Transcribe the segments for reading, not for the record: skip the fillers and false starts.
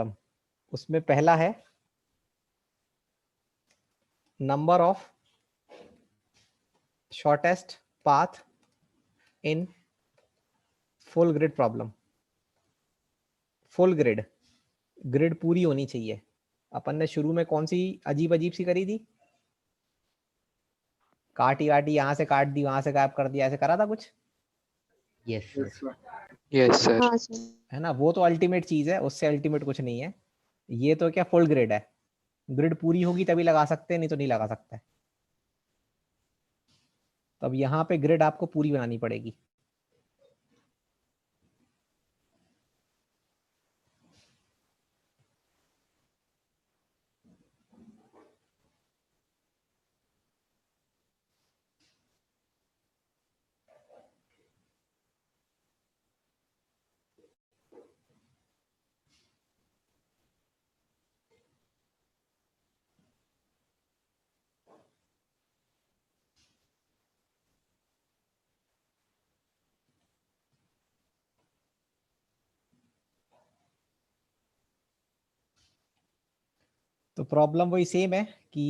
Problem, उसमें पहला है number of shortest path in full grid problem. Full grid, grid पूरी होनी चाहिए। अपन ने शुरू में कौन सी अजीब अजीब सी करी थी, काटी वाटी, यहाँ से काट दी, वहां से गायब कर दिया, ऐसे करा था कुछ? Yes sir. Yes sir. हाँ सर। है ना, वो तो अल्टीमेट चीज है, उससे अल्टीमेट कुछ नहीं है। ये तो क्या फुल ग्रिड है, ग्रिड पूरी होगी तभी लगा सकते हैं, नहीं तो नहीं लगा सकते। तो अब यहाँ पे ग्रिड आपको पूरी बनानी पड़ेगी। तो प्रॉब्लम वही सेम है कि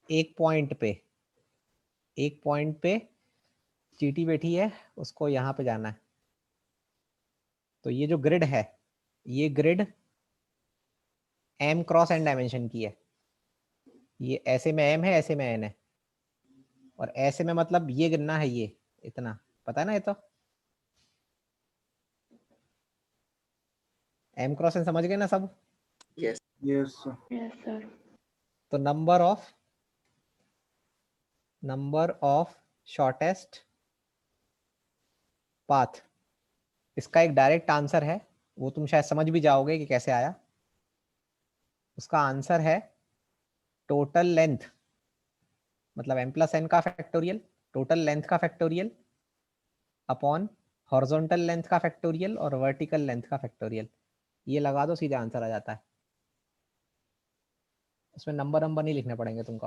एक पॉइंट पे चींटी बैठी है, उसको यहाँ पे जाना है। तो ये जो ग्रिड है, ये grid m cross n dimension की है। ये ऐसे में m है, ऐसे में n है, और ऐसे में मतलब ये गिनना है, ये इतना पता है ना। ये तो m क्रॉस n समझ गए ना सब? Yes yes sir. Yes sir. तो नंबर ऑफ शॉर्टेस्ट पाथ, इसका एक डायरेक्ट आंसर है, वो तुम शायद समझ भी जाओगे कि कैसे आया। उसका आंसर है टोटल लेंथ, मतलब m प्लस n का फैक्टोरियल, टोटल लेंथ का फैक्टोरियल अपॉन हॉरिजॉन्टल लेंथ का फैक्टोरियल और वर्टिकल लेंथ का फैक्टोरियल। ये लगा दो, सीधा आंसर आ जाता है। उसमें नंबर नहीं लिखने पड़ेंगे तुमको।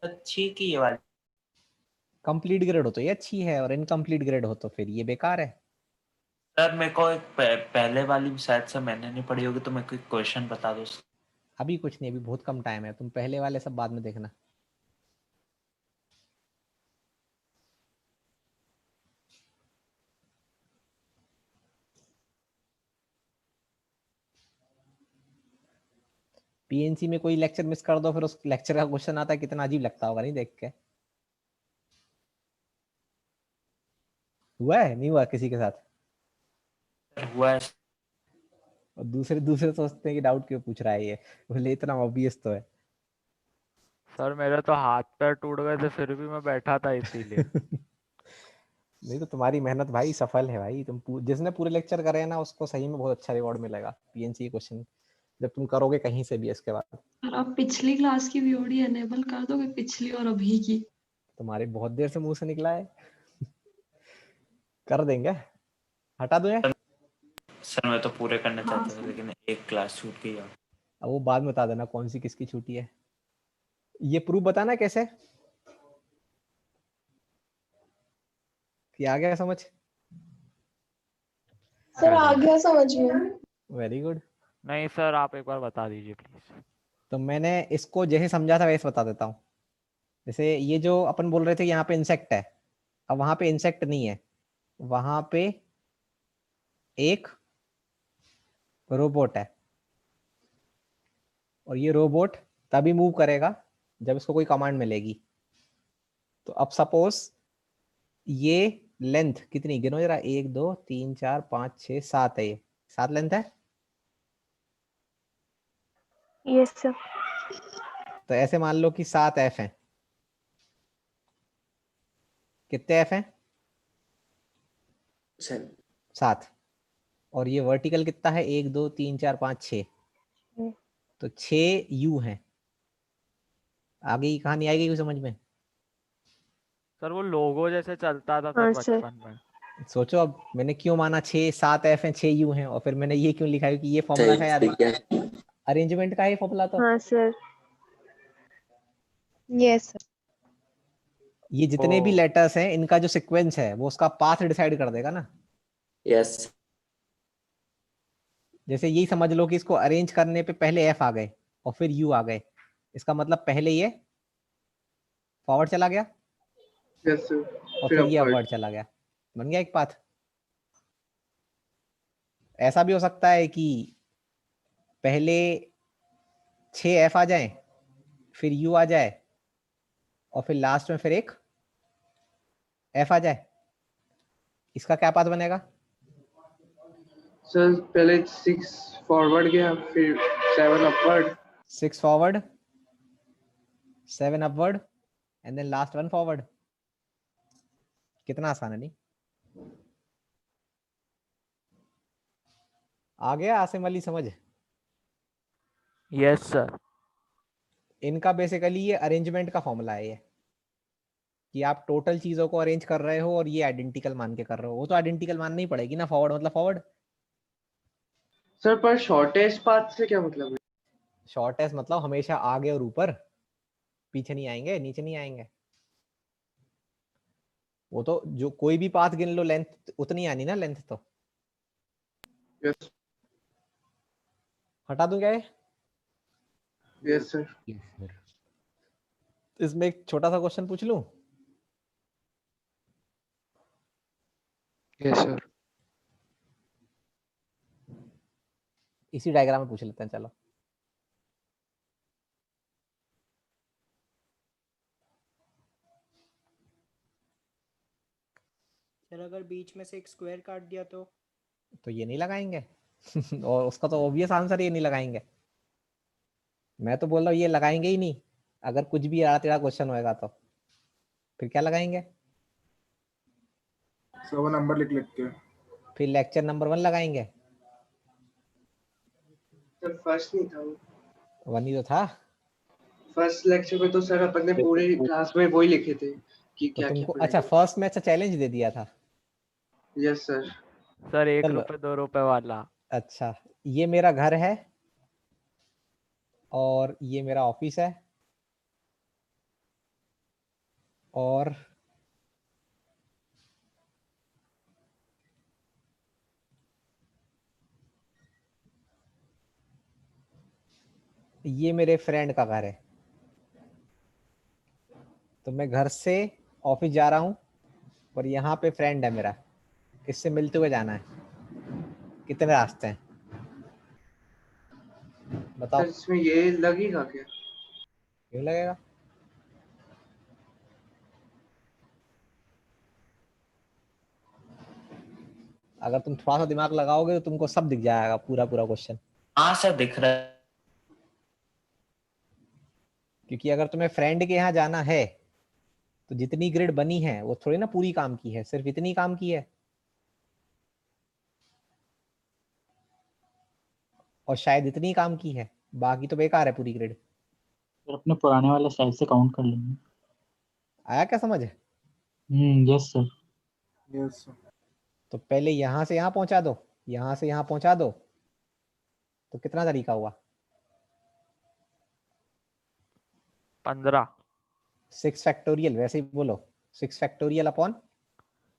अच्छी की ये वाली कंप्लीट ग्रेड हो तो ये अच्छी है, और इनकम्प्लीट ग्रेड हो तो फिर ये बेकार है। सर, मेरे को एक पहले वाली भी शायद से मैंने नहीं पढ़ी होगी, तो मेरे को एक क्वेश्चन बता दो। अभी कुछ नहीं, अभी बहुत कम टाइम है, तुम पहले वाले सब बाद में देखना। पीएनसी में कोई लेक्चर मिस कर दो, फिर उस लेक्चर का क्वेश्चन आता है, कितना अजीब लगता होगा नहीं देख के। हुआ है, नहीं हुआ किसी के साथ? हुआ है और दूसरे सोचते हैं कि डाउट क्यों पूछ रहा है ये, बोले इतना ऑब्वियस तो है। सर मेरे तो हाथ पैर टूट गए थे, फिर भी मैं बैठा था इसीलिए। नहीं तो तुम्हारी मेहनत भाई सफल है भाई, जिसने पूरे लेक्चर करे हैं ना, उसको सही में बहुत अच्छा रिवॉर्ड मिलेगा पीएनसी क्वेश्चन जब तुम करोगे कहीं से भी इसके बाद। सर आप पिछली क्लास की वीओडी एनेबल कर दोगे, पिछली और अभी की? तुम्हारे बहुत देर से मुंह से निकला है। कर देंगे, हटा दो। सर, मैं तो पूरे करना हाँ चाहता था, सर। लेकिन एक क्लास छूट गई। अब वो बाद में बता देना कौन सी किसकी छूटी है। ये प्रूफ बताना कैसे कि आ गया समझ? सर आ गया समझ में। Very good. नहीं सर, आप एक बार बता दीजिए प्लीज। तो मैंने इसको जैसे समझा था वैसे बता देता हूँ। जैसे ये जो अपन बोल रहे थे यहाँ पे इंसेक्ट है, अब वहां पे इंसेक्ट नहीं है, वहां पे एक रोबोट है, और ये रोबोट तभी मूव करेगा जब इसको कोई कमांड मिलेगी। तो अब सपोज ये लेंथ कितनी, गिनो जरा, 1 2 3 4 5 6 7 है, ये 7 लेंथ है। Yes sir. तो ऐसे मान लो कि 7 एफ हैं। कितने एफ हैं? 7। और ये वर्टिकल कितना है, 1 2 3 4 5 6, तो 6 यू हैं। आगे की कहानी आएगी कुछ समझ में? सर वो लोगो जैसे चलता था हाँ सर सर। बचपन में। सोचो अब मैंने क्यों माना 6 7 एफ हैं, 6 यू हैं, और फिर मैंने ये क्यों लिखा है कि ये फॉर्मूला का यार अरेंजमेंट का है फॉर्मूला। तो हाँ सर। Yes sir. ये जितने भी ओ लेटर्स हैं, इनका जो सीक्वेंस है वो उसका पाथ डिसाइड कर देगा ना। यस जैसे यही समझ लो कि इसको अरेंज करने पे पहले एफ आ गए और फिर यू आ गए, इसका मतलब पहले ये फॉरवर्ड चला गया यस सर, और फिर फिर ये अपवर्ड। अपवर्ड चला गया, बन गया एक पाथ। ऐसा भी हो सकता है कि पहले 6 F आ जाए, फिर U आ जाए और फिर लास्ट में फिर एक F आ जाए, इसका क्या पाथ बनेगा? सर पहले 6 फॉरवर्ड गया, फिर 7 upward. 6 forward, 7 upward and then last 1 forward. कितना आसान है नहीं? आ गया आसिम अली समझ? Yes sir. इनका बेसिकली ये अरेंजमेंट का फॉर्मूला है ये, कि आप टोटल चीजों को अरेंज कर रहे हो और ये आइडेंटिकल मान के कर रहे हो। वो तो आइडेंटिकल माननी ही पड़ेगी ना, फॉरवर्ड मतलब फॉरवर्ड। सर पर शॉर्टेस्ट पाथ से क्या मतलब है? शॉर्टेस्ट मतलब हमेशा आगे और ऊपर, पीछे नहीं आएंगे, नीचे नहीं आएंगे। वो तो जो कोई भी पाथ गिन लो, लेंथ उतनी आनी ना, लेंथ तो। यस हटा दूं क्या ये? Yes sir. Yes sir. इसमें एक छोटा सा क्वेश्चन पूछ लूं? Yes sir. इसी डायग्राम में पूछ लेते हैं, चलो। सर अगर बीच में से एक स्क्वायर काट दिया तो ये नहीं लगाएंगे और उसका तो ऑब्वियस आंसर ये नहीं लगाएंगे। मैं तो बोल रहा हूँ ये लगाएंगे ही नहीं। अगर कुछ भी आड़ा टेढ़ा क्वेश्चन होएगा तो फिर क्या लगाएंगे? सर वो नंबर लिख के फिर लेक्चर नंबर 1 लगाएंगे। सर फर्स्ट नहीं था वो। 1 ही तो था। फर्स्ट लेक्चर में तो सर अपन ने पूरे क्लास में वही लिखे थे कि तो क्या तुमको क्या अच्छा फर्स्ट में अच्छा चैलेंज दे दिया था। Yes sir. सर 1 चलो। रुपए 2 रुपए वाला। अच्छा ये मेरा घर है और ये मेरा ऑफिस है और ये मेरे फ्रेंड का घर है। तो मैं घर से ऑफिस जा रहा हूँ और यहाँ पे फ्रेंड है मेरा, इससे मिलते हुए जाना है। कितने रास्ते हैं बताओ? सर इसमें ये लगेगा क्या? क्यों लगेगा? अगर तुम थोड़ा सा दिमाग लगाओगे तो तुमको सब दिख जाएगा, पूरा पूरा क्वेश्चन। हाँ सर दिख रहा है। क्योंकि अगर तुम्हें फ्रेंड के यहाँ जाना है तो जितनी ग्रिड बनी है वो थोड़ी ना पूरी काम की है, सिर्फ इतनी काम की है। और शायद इतनी काम की है, बाकी तो बेकार है पूरी ग्रिड। फिर अपने पुराने वाले साइड से काउंट कर लेंगे। आया क्या समझ? Yes sir. Yes sir. तो पहले यहाँ से यहाँ पहुंचा दो, यहाँ से यहाँ पहुंचा दो, तो कितना तरीका हुआ? 15। 6 फैक्टोरियल, वैसे ही बोलो 6 factorial upon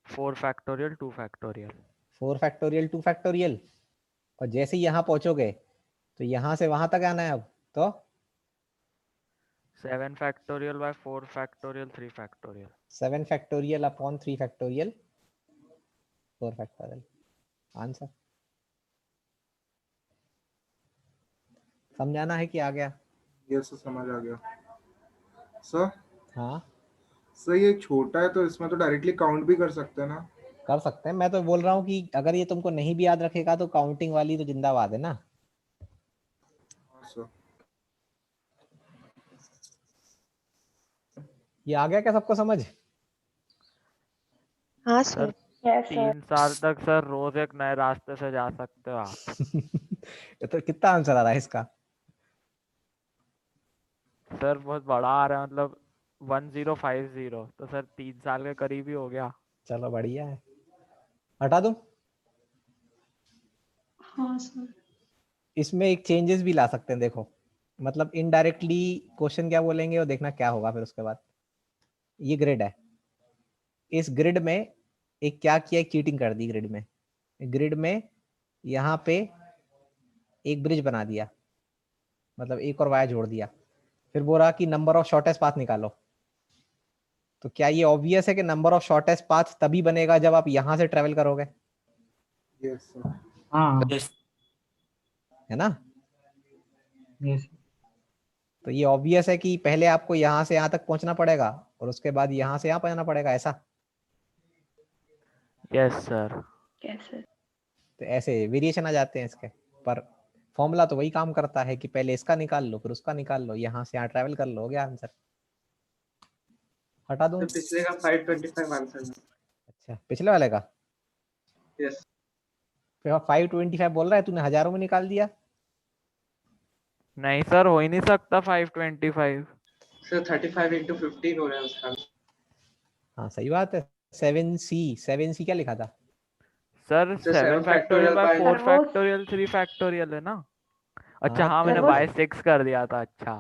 4 factorial 2 factorial. 4 factorial 2 factorial. और जैसे ही यहाँ पहुंचोगे तो यहाँ से वहां तक आना है। अब तो 7 factorial by 4 factorial 3 factorial. 7 factorial upon 3 factorial 4 factorial. Answer समझाना है कि आ गया? यस सर समझ आ गया सर। हाँ सर ये छोटा है तो इसमें तो डायरेक्टली काउंट भी कर सकते हैं ना? कर सकते हैं। मैं तो बोल रहा हूँ कि अगर ये तुमको नहीं भी याद रखेगा तो काउंटिंग वाली तो जिंदाबाद है ना। हाँ सर। ये आ गया क्या सबको समझ? हाँ सर सर। 3 साल तक सर रोज एक नए रास्ते से जा सकते हो आप। ये तो कितना आंसर आ रहा है इसका? सर बहुत बड़ा आ रहा है, मतलब 1050, तो सर 3 साल के करीब ही हो गया। चलो बढ़िया है। हटा दूं? हाँ सर। इसमें एक चेंजेस भी ला सकते हैं, देखो। मतलब इनडायरेक्टली क्वेश्चन क्या बोलेंगे और देखना क्या होगा फिर उसके बाद। ये ग्रिड है, इस ग्रिड में एक क्या किया, एक चीटिंग कर दी ग्रिड में। ग्रिड में यहाँ पे एक ब्रिज बना दिया, मतलब एक और वाया जोड़ दिया, फिर बोला कि नंबर ऑफ शॉर्टेस्ट पाथ निकालो। तो क्या ये ऑब्वियस है कि नंबर ऑफ शॉर्टेस्ट पाथ तभी बनेगा जब आप यहाँ से ट्रेवल करोगे, यस सर। हाँ Yes, है ना? यस तो ये ऑब्वियस है कि पहले आपको यहाँ से यहाँ तक पहुंचना पड़ेगा और उसके बाद यहाँ से यहाँ पहुंचना पड़ेगा, ऐसा। Yes sir. कैसे? तो ऐसे वेरिएशन आ जाते हैं इसके, पर फॉर्मूला तो वही काम करता है कि पहले इसका निकाल लो फिर उसका निकाल लो, यहाँ से यहाँ ट्रेवल कर लो, हो गया आंसर। हटा दूं? तो पिछले का 525 आंसर है। अच्छा, पिछले वाले का यस फिर 525 बोल रहा है, तूने हजारों में निकाल दिया। नहीं सर, हो ही नहीं सकता 525। सर 35 into 15 हो रहा है उसका। हाँ सही बात है। 7c क्या लिखा था? सर तो 7 7 factorial by factorial 4 by- factorial 3 factorial है ना? अच्छा हाँ, मैंने वो- बाय 6 कर दिया था। अच्छा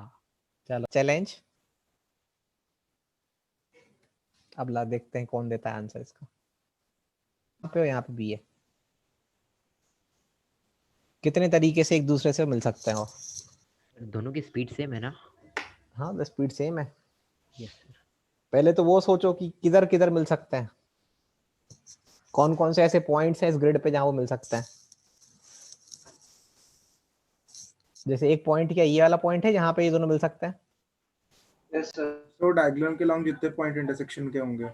चलो चैलेंज, अब ला देखते हैं कौन देता है आंसर इसका। यहाँ पे यहाँ पे भी है। कितने तरीके से एक दूसरे से मिल सकते हैं वो? दोनों की स्पीड सेम है ना? हाँ, द स्पीड सेम है। Yes sir. पहले तो वो सोचो कि किधर किधर मिल सकते हैं, कौन कौन से ऐसे पॉइंट्स हैं इस ग्रिड पे जहां वो मिल सकते हैं। जैसे एक पॉइंट, क्या ये वाला पॉइंट है जहां पे ये दोनों मिल सकते हैं? Yes sir. तो डायग्राम के लॉन्ग जितने पॉइंट इंटरसेक्शन के होंगे,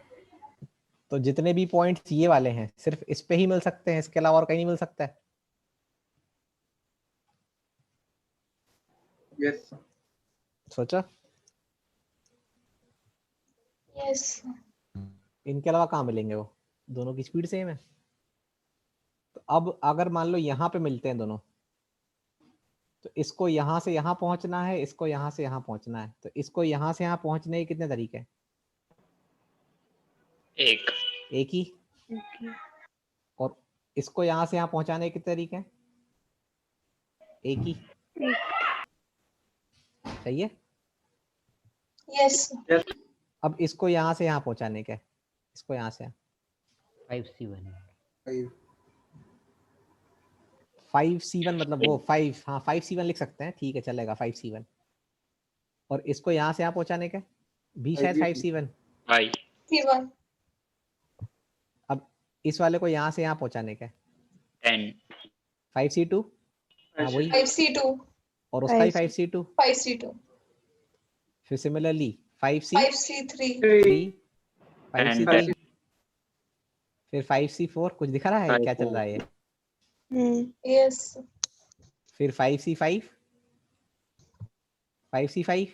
तो जितने भी पॉइंट्स ये वाले हैं सिर्फ इस पे ही मिल सकते हैं, इसके अलावा और कहीं नहीं मिल सकता है। यस सोचा? यस इनके अलावा कहाँ मिलेंगे वो? दोनों की स्पीड सेम है। तो अब अगर मान लो यहाँ पे मिलते हैं दोनों, तो इसको यहाँ से यहाँ पहुंचना है, इसको यहाँ से यहाँ पहुंचना है, तो इसको यहाँ से यहाँ पहुंचने के कितने तरीके हैं? एक ही। और इसको यहाँ से यहाँ पहुंचाने के कितने तरीके हैं? एक ही। सही है। यस अब इसको यहाँ से यहाँ पहुंचाने के, इसको यहाँ से यहाँ 5C1 5C1 मतलब वो 5, हाँ 5C1 लिख सकते हैं, ठीक है चलेगा 5C1। और इसको यहाँ से यहाँ पहुंचाने के भी शायद 5C1। C1 अब इस वाले को यहाँ से यहाँ पहुंचाने के 5C2, हाँ वही, 5C2 और उसका ही 5C2, 5C2 फिर सिमिलरली 5C3, 5C3 5C3, फिर 5C4। कुछ दिखा रहा है क्या चल रहा है ये? यस फिर 5C5, 5C5,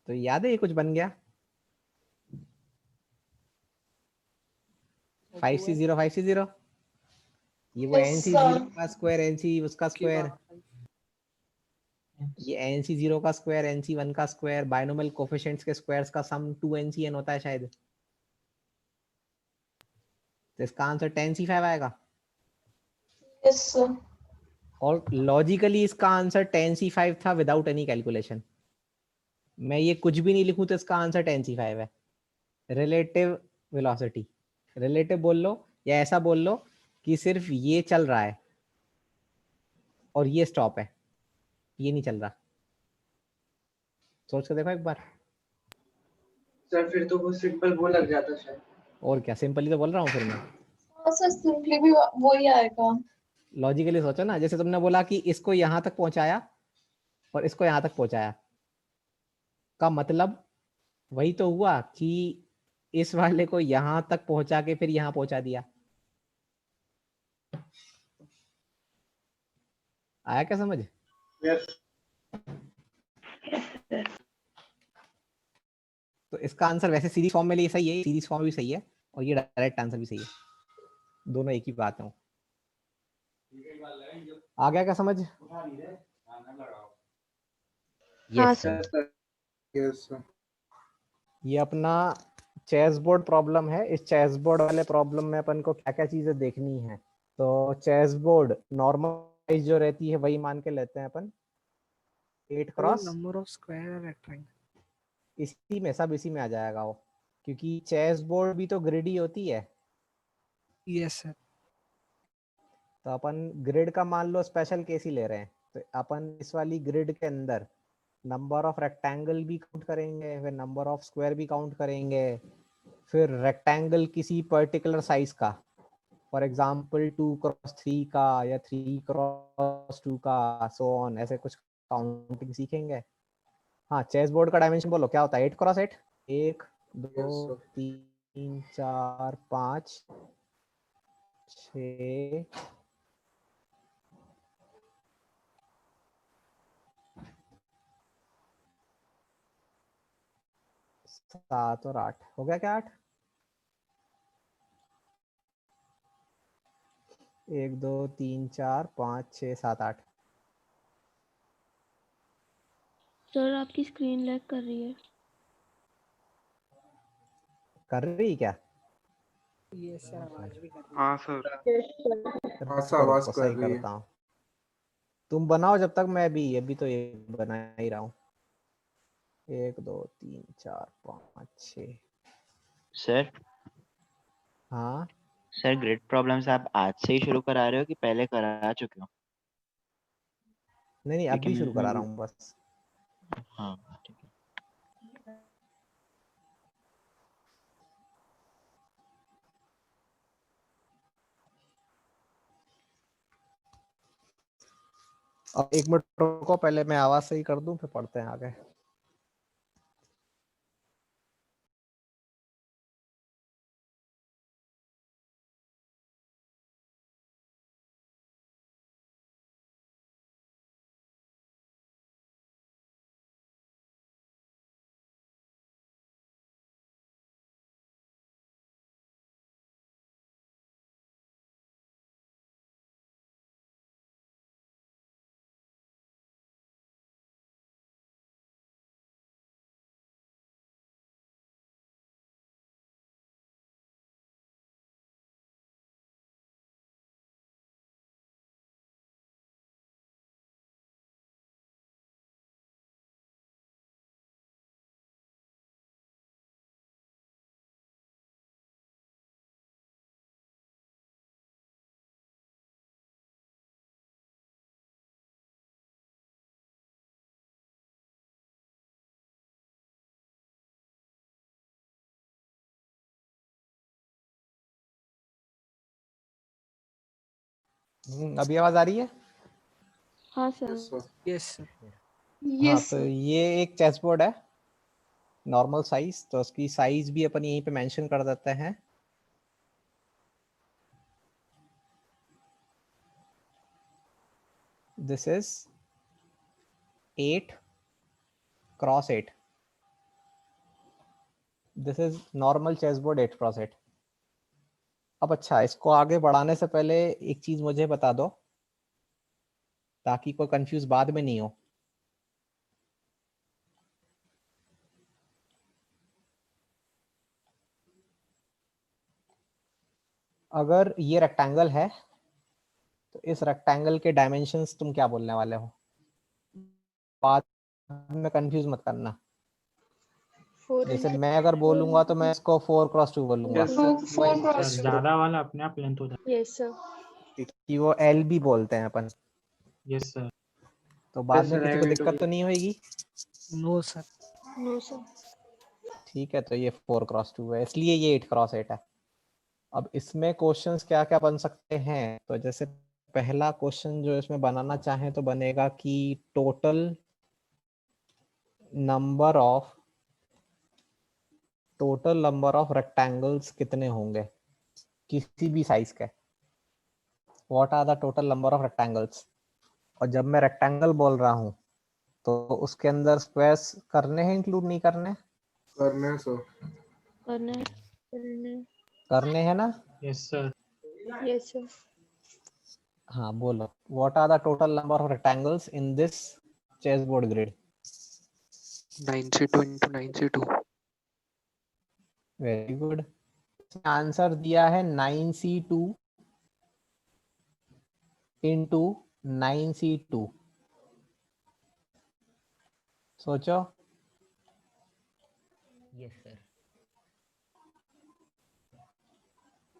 तो याद है ये कुछ बन गया 5C0, 5C0, ये वो Yes, NC0 sir. का स्क्वायर, NC उसका स्क्वायर, ये NC0 का स्क्वायर, NC1 का स्क्वायर, बायनोमियल कोफिशिएंट्स के स्क्वायर्स का सम 2NCN होता है शायद। तो इसका आंसर 10C5 आएगा। यस सर और लॉजिकली इसका आंसर 10C5 था विदाउट एनी कैलकुलेशन। मैं ये कुछ भी नहीं लिखूं तो इसका आंसर 10C5 है। रिलेटिव वेलोसिटी, रिलेटिव बोल लो या ऐसा बोल लो कि सिर्फ ये चल रहा है और ये स्टॉप है, ये नहीं चल रहा। सोच कर देखो एक बार। सर फिर तो वो सिंपल वो लग जाता शायद। और क्या, सिंपली तो बोल रहा हूँ फिर मैं। हाँ सर सिंपली भी वही आएगा। लॉजिकली सोचो ना, जैसे तुमने बोला कि इसको यहाँ तक पहुंचाया और इसको यहाँ तक पहुंचाया, का मतलब वही तो हुआ कि इस वाले को यहाँ तक पहुंचा के फिर यहाँ पहुंचा दिया। आया क्या समझ? यस तो इसका आंसर वैसे सीरीज फॉर्म में लिए सही है, सीरीज फॉर्म भी सही है और ये डायरेक्ट आंसर भी सही है, दोनों एक ही बात है। आ गया क्या समझ? Yes sir. Yes sir. ये अपना चेस बोर्ड प्रॉब्लम है। इस चेस बोर्ड वाले प्रॉब्लम में अपन को क्या क्या चीजें देखनी है। तो चेस बोर्ड नॉर्मल जो रहती है वही मान के लेते हैं अपन, 8 cross, number of square rectangle, इसी में सब इसी में आ जाएगा वो, क्योंकि चेस बोर्ड भी तो ग्रिडी होती है। Yes sir. तो अपन ग्रिड का मान लो स्पेशल केस ही ले रहे हैं, तो अपन इस वाली ग्रिड के अंदर नंबर ऑफ रेक्टेंगल भी काउंट करेंगे, फिर नंबर ऑफ स्क्वायर भी काउंट करेंगे, फिर रेक्टेंगल किसी पर्टिकुलर साइज का, फॉर एग्जांपल 2x3 का या 3x2 का, सो ऑन, ऐसे कुछ काउंटिंग सीखेंगे। हाँ, चेस बोर्ड का डायमेंशन बोलो क्या होता है? 8x8, 1 2 Yes, sir. 3 4 5 6 7 और 8 हो गया क्या? 8, 1 2 3 4 5 6 7 8। सर आपकी स्क्रीन लैग कर रही है। कर रही क्या? यस सर, आवाज भी कर रही है। हाँ सर, हाँ सर, रुको आवाज रुको, कर सही रही है। करता हूँ। तुम बनाओ जब तक, मैं भी अभी तो ये बना ही रहा हूँ। 1 2 3 4 5 6। सर हाँ, सर ग्रिड प्रॉब्लम्स आप आज से ही शुरू करा रहे हो कि पहले करा चुके हो? नहीं नहीं, क्योंकि अभी शुरू करा रहा मैं- हूँ बस। हाँ ठीक है। अब 1 मिनट रुको, पहले मैं आवाज सही कर दूं, फिर पढ़ते हैं आगे। अभी आवाज आ रही है? हाँ sir. Yes, sir. Yes sir. हाँ, यस तो ये एक चेस बोर्ड है नॉर्मल साइज, तो उसकी साइज भी अपन यहीं पे मेंशन कर देते हैं। This is 8x8। This is normal chess board 8x8। अब अच्छा, इसको आगे बढ़ाने से पहले एक चीज मुझे बता दो, ताकि कोई कंफ्यूज बाद में नहीं हो। अगर ये रेक्टेंगल है, तो इस रेक्टेंगल के डायमेंशंस तुम क्या बोलने वाले हो? बाद में कंफ्यूज मत करना। जैसे मैं अगर बोलूंगा तो मैं इसको 4x2 बोलूंगा, Yes, sir. 4x2। ज्यादा वाला अपने आप लेंथ हो जाए। Yes sir. कि वो एल भी बोलते हैं अपन। Yes sir. तो बाद Yes, में sir, किसी I को agree to दिक्कत तो it. नहीं होगी? No sir. No sir. ठीक है, तो ये 4x2 है, इसलिए ये 8x8 है। अब इसमें क्वेश्चंस क्या क्या बन सकते हैं? तो जैसे पहला क्वेश्चन जो इसमें बनाना चाहें तो बनेगा कि टोटल नंबर ऑफ रेक्टेंगल्स कितने होंगे किसी भी साइज के। What are the total number of rectangles. और जब मैं रेक्टेंगल बोल रहा हूँ तो उसके अंदर स्क्वायर्स करने हैं, इंक्लूड नहीं करने? करने हैं सर। करना है। करना है। करने हैं ना? Yes sir. Yes sir. हाँ, बोलो, what are the total number of rectangles in this chess board grid? 9c2 into 9c2. Very good. Answer दिया है 9c2 इंटू 9c2। सोचो। Yes sir.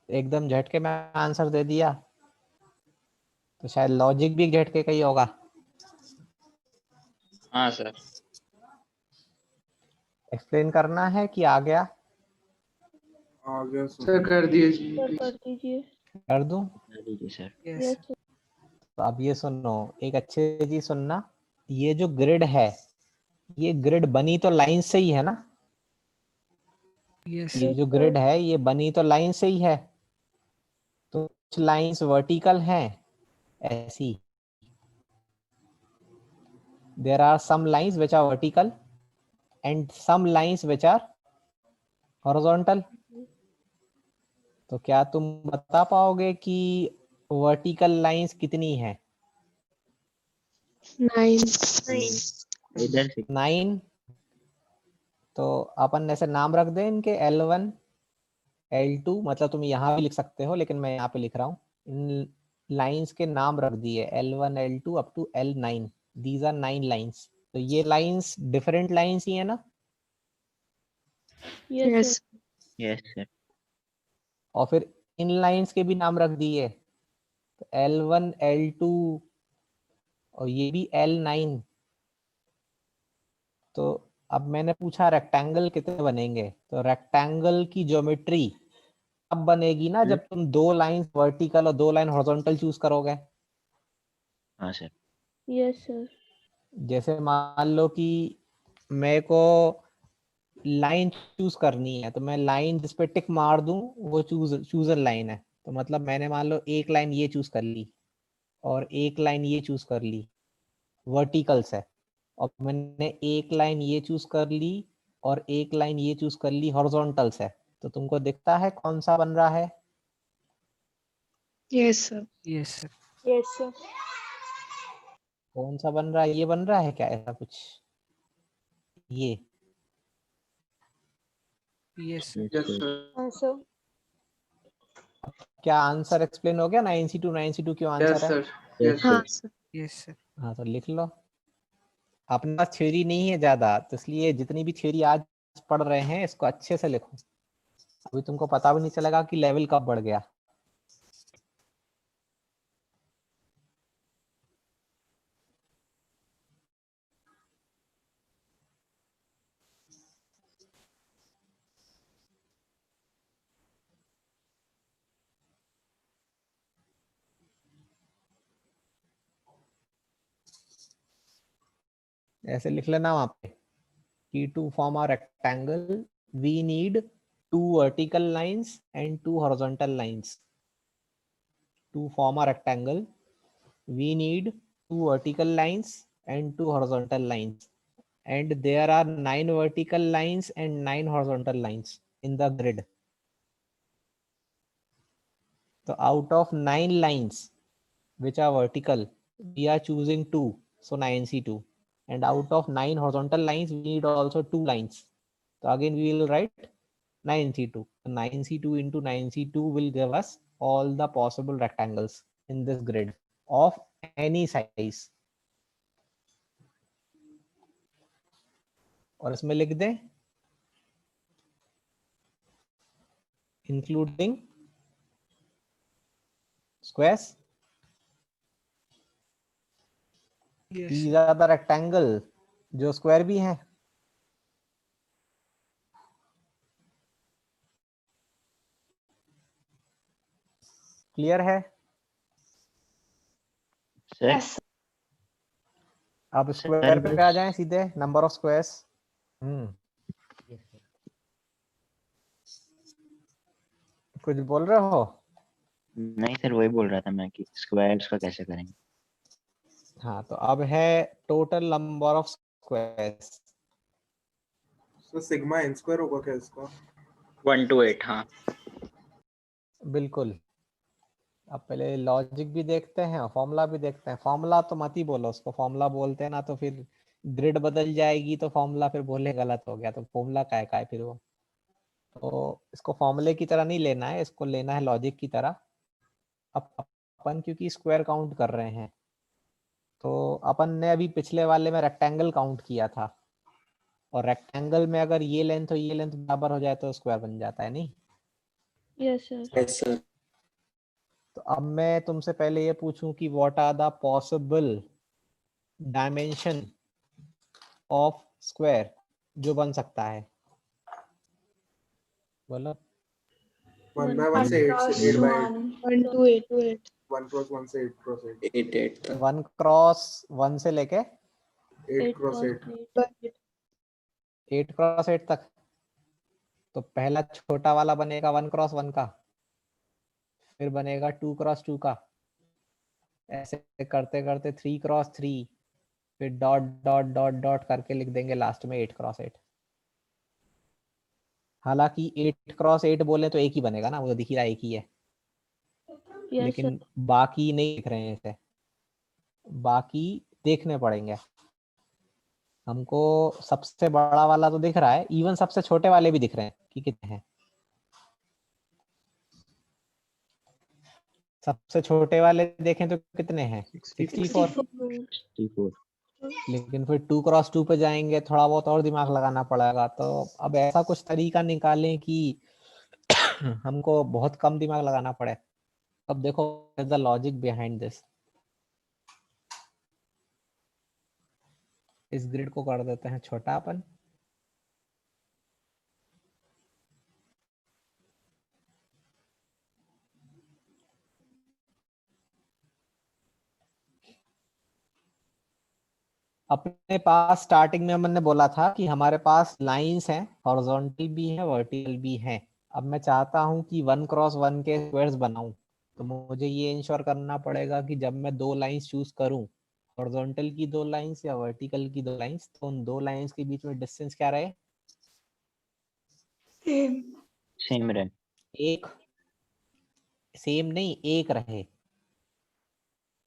एकदम झटके में आंसर दे दिया, तो शायद लॉजिक भी झटके का ही होगा। हाँ सर। एक्सप्लेन करना है कि आ गया? आ गया सर कर दिए जी सर please। कर दीजिए। कर दूं? कर दीजिए सर। Yes yes sir. तो अब ये सुनो, एक अच्छे चीज सुनना, ये जो ग्रिड है, ये ग्रिड बनी तो लाइन से ही है ना? यस ये जो ग्रिड है ये बनी तो लाइन से ही है, तो कुछ लाइंस वर्टिकल हैं ऐसी, there are some lines which are vertical and some lines which are horizontal। तो क्या तुम बता पाओगे कि वर्टिकल लाइंस कितनी है? 9। इधर से 9। तो अपन ऐसे नाम रख दें इनके L1 L2, मतलब तुम यहाँ भी लिख सकते हो लेकिन मैं यहाँ पे लिख रहा हूँ, इन लाइंस के नाम रख दिए L1 L2 up to L9, these are 9 lines. तो ये लाइंस डिफरेंट लाइंस ही है ना? Yes yes yes sir. और फिर इन लाइंस के भी नाम रख दिए, तो L1 L2 और ये भी L9। तो अब मैंने पूछा रेक्टेंगल कितने बनेंगे, तो रेक्टेंगल की ज्योमेट्री अब बनेगी ना जब तुम 2 लाइन वर्टिकल और 2 लाइन हॉरिजॉन्टल चूज करोगे। हाँ सर। Yes sir. जैसे मान लो कि मेरे को लाइन चूज करनी है, तो मैं लाइन जिस पे टिक मार दूं वो चूजर लाइन है। तो मतलब मैंने मान लो एक लाइन ये चूज कर ली और एक लाइन ये चूज कर ली, वर्टिकल्स है, और मैंने एक लाइन ये चूज कर ली और एक लाइन ये चूज कर ली, हॉरिजॉन्टल्स है। तो तुमको दिखता है कौन सा बन रहा है? Yes sir. Yes sir. Yes sir. कौन सा बन रहा है? ये बन रहा है क्या ऐसा कुछ? ये यस सर। Yes sir. हाँ सर। क्या आंसर एक्सप्लेन हो गया? 9C2 9C2 क्यों यस आंसर है? सर। यस हाँ सर। सर। Yes sir. हाँ तो लिख लो। अपने पास थ्योरी नहीं है ज्यादा, तो इसलिए जितनी भी थ्योरी आज पढ़ रहे हैं इसको अच्छे से लिखो, अभी तुमको पता भी नहीं चलेगा कि लेवल कब बढ़ गया। ऐसे लिख लेना वहां पे कि to form a rectangle we need 2 vertical lines and 2 horizontal lines. To form a rectangle we need 2 vertical lines and 2 horizontal lines, and there are 9 vertical lines and 9 horizontal lines in the grid. So out of 9 lines which are vertical we are choosing 2, so 9C2, and out of 9 horizontal lines we need also 2 lines, so again we will write 9C2. 9C2 into 9C2 will give us all the possible rectangles in this grid of any size. और इसमें लिख दें including squares. Yes These sir. are the rectangle जो square भी हैं। Clear है? Sir yes अब square पे आ बस जाएं सीधे, number of squares. Yes sir. कुछ बोल रहे हो? नहीं सर, वही बोल रहा था मैं कि स्क्वायर्स का कैसे करेंगे। हाँ तो अब है टोटल नंबर ऑफ स्क्वायर्स। तो सिग्मा n स्क्वायर होगा क्या इसका? 1 to 8। हाँ बिल्कुल। अब पहले लॉजिक भी देखते हैं और फॉर्मूला भी देखते हैं। फॉर्मूला तो मत ही बोलो, उसको फॉर्मूला बोलते हैं ना तो फिर ग्रिड बदल जाएगी, तो फॉर्मूला फिर बोले गलत हो गया, तो फॉर्मूला का है फिर वो। तो इसको फॉर्मूले की तरह नहीं लेना है, इसको लेना है लॉजिक की तरह। अब अपन क्योंकि स्क्वायर काउंट कर रहे हैं, तो अपन ने अभी पिछले वाले में रेक्टेंगल काउंट किया था, और रेक्टेंगल में अगर ये लेंथ और ये लेंथ बराबर हो जाए तो स्क्वायर बन जाता है नहीं? Yes sir. Yes sir. तो अब मैं तुमसे पहले ये पूछूं कि what are the possible dimension of square जो बन सकता है, बोलो। 1 by 1 से 8 by 8, 1 to 8 to 8 1 cross 1 से 8 cross 8, 8 तक। 1 क्रॉस 1 से लेके 8 cross 8, 8 क्रॉस 8 तक। तो पहला छोटा वाला बनेगा 1 क्रॉस 1 का, फिर बनेगा 2 क्रॉस 2 का, ऐसे करते करते 3 क्रॉस 3, फिर डॉट डॉट डॉट डॉट करके लिख देंगे लास्ट में 8 क्रॉस 8। हालांकि 8 क्रॉस 8 बोले तो एक ही बनेगा ना, वो तो दिख ही रहा है एक ही है, यस लेकिन सर। बाकी नहीं दिख रहे हैं इसे, बाकी देखने पड़ेंगे हमको। सबसे बड़ा वाला तो दिख रहा है, इवन सबसे छोटे वाले भी दिख रहे हैं कि कितने हैं। सबसे छोटे वाले देखें तो कितने हैं, 64। 64। लेकिन फिर 2 क्रॉस 2 पे जाएंगे, थोड़ा बहुत और दिमाग लगाना पड़ेगा। तो अब ऐसा कुछ तरीका निकालें कि हमको बहुत कम दिमाग लगाना पड़े। अब देखो द लॉजिक बिहाइंड दिस। इस ग्रिड को कर देते हैं छोटा अपन। अपने पास स्टार्टिंग में हमने बोला था कि हमारे पास लाइंस हैं, हॉरिजॉन्टल भी है, वर्टिकल भी है। अब मैं चाहता हूं कि 1 क्रॉस 1 के स्क्वायर्स बनाऊं, तो मुझे ये इंश्योर करना पड़ेगा कि जब मैं दो लाइंस चूज करूं, हॉरिजॉन्टल की दो लाइंस या वर्टिकल की दो लाइंस, तो उन दो लाइंस के बीच में डिस्टेंस क्या रहे, सेम रहे। एक, सेम नहीं, एक रहे।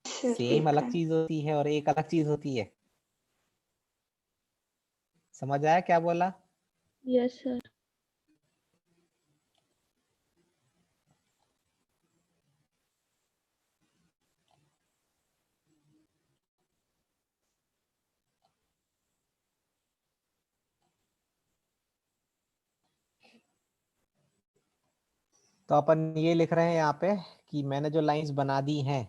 सेम अलग चीज होती है और एक अलग चीज होती है। समझ आया क्या बोला? Yes sir. तो अपन ये लिख रहे हैं यहाँ पे कि मैंने जो लाइंस बना दी हैं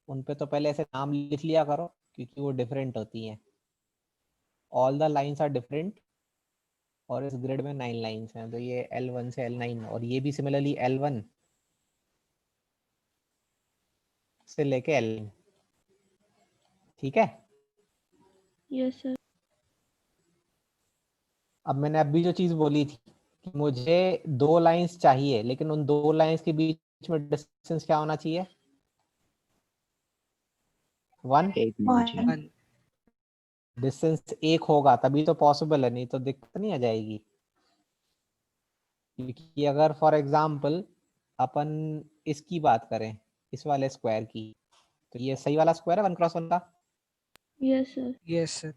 उन पे तो पहले ऐसे नाम लिख लिया करो, क्योंकि वो डिफरेंट होती हैं। All the lines are different, और इस ग्रिड में 9 लाइंस हैं, तो ये L1 से L9, और ये भी सिमिलरली L1 से लेके L9। ठीक है। Yes sir. अब मैंने अभी जो चीज बोली थी कि मुझे दो लाइंस चाहिए, लेकिन उन दो लाइंस के बीच में डिस्टेंस क्या होना चाहिए, 1। 1। डिस्टेंस 1 होगा तभी तो पॉसिबल है, नहीं तो दिक्कत नहीं आ जाएगी। क्योंकि अगर फॉर एग्जाम्पल अपन इसकी बात करें, इस वाले स्क्वायर की, तो ये सही वाला स्क्वायर है 1 क्रॉस 1 का। Yes sir. Yes sir.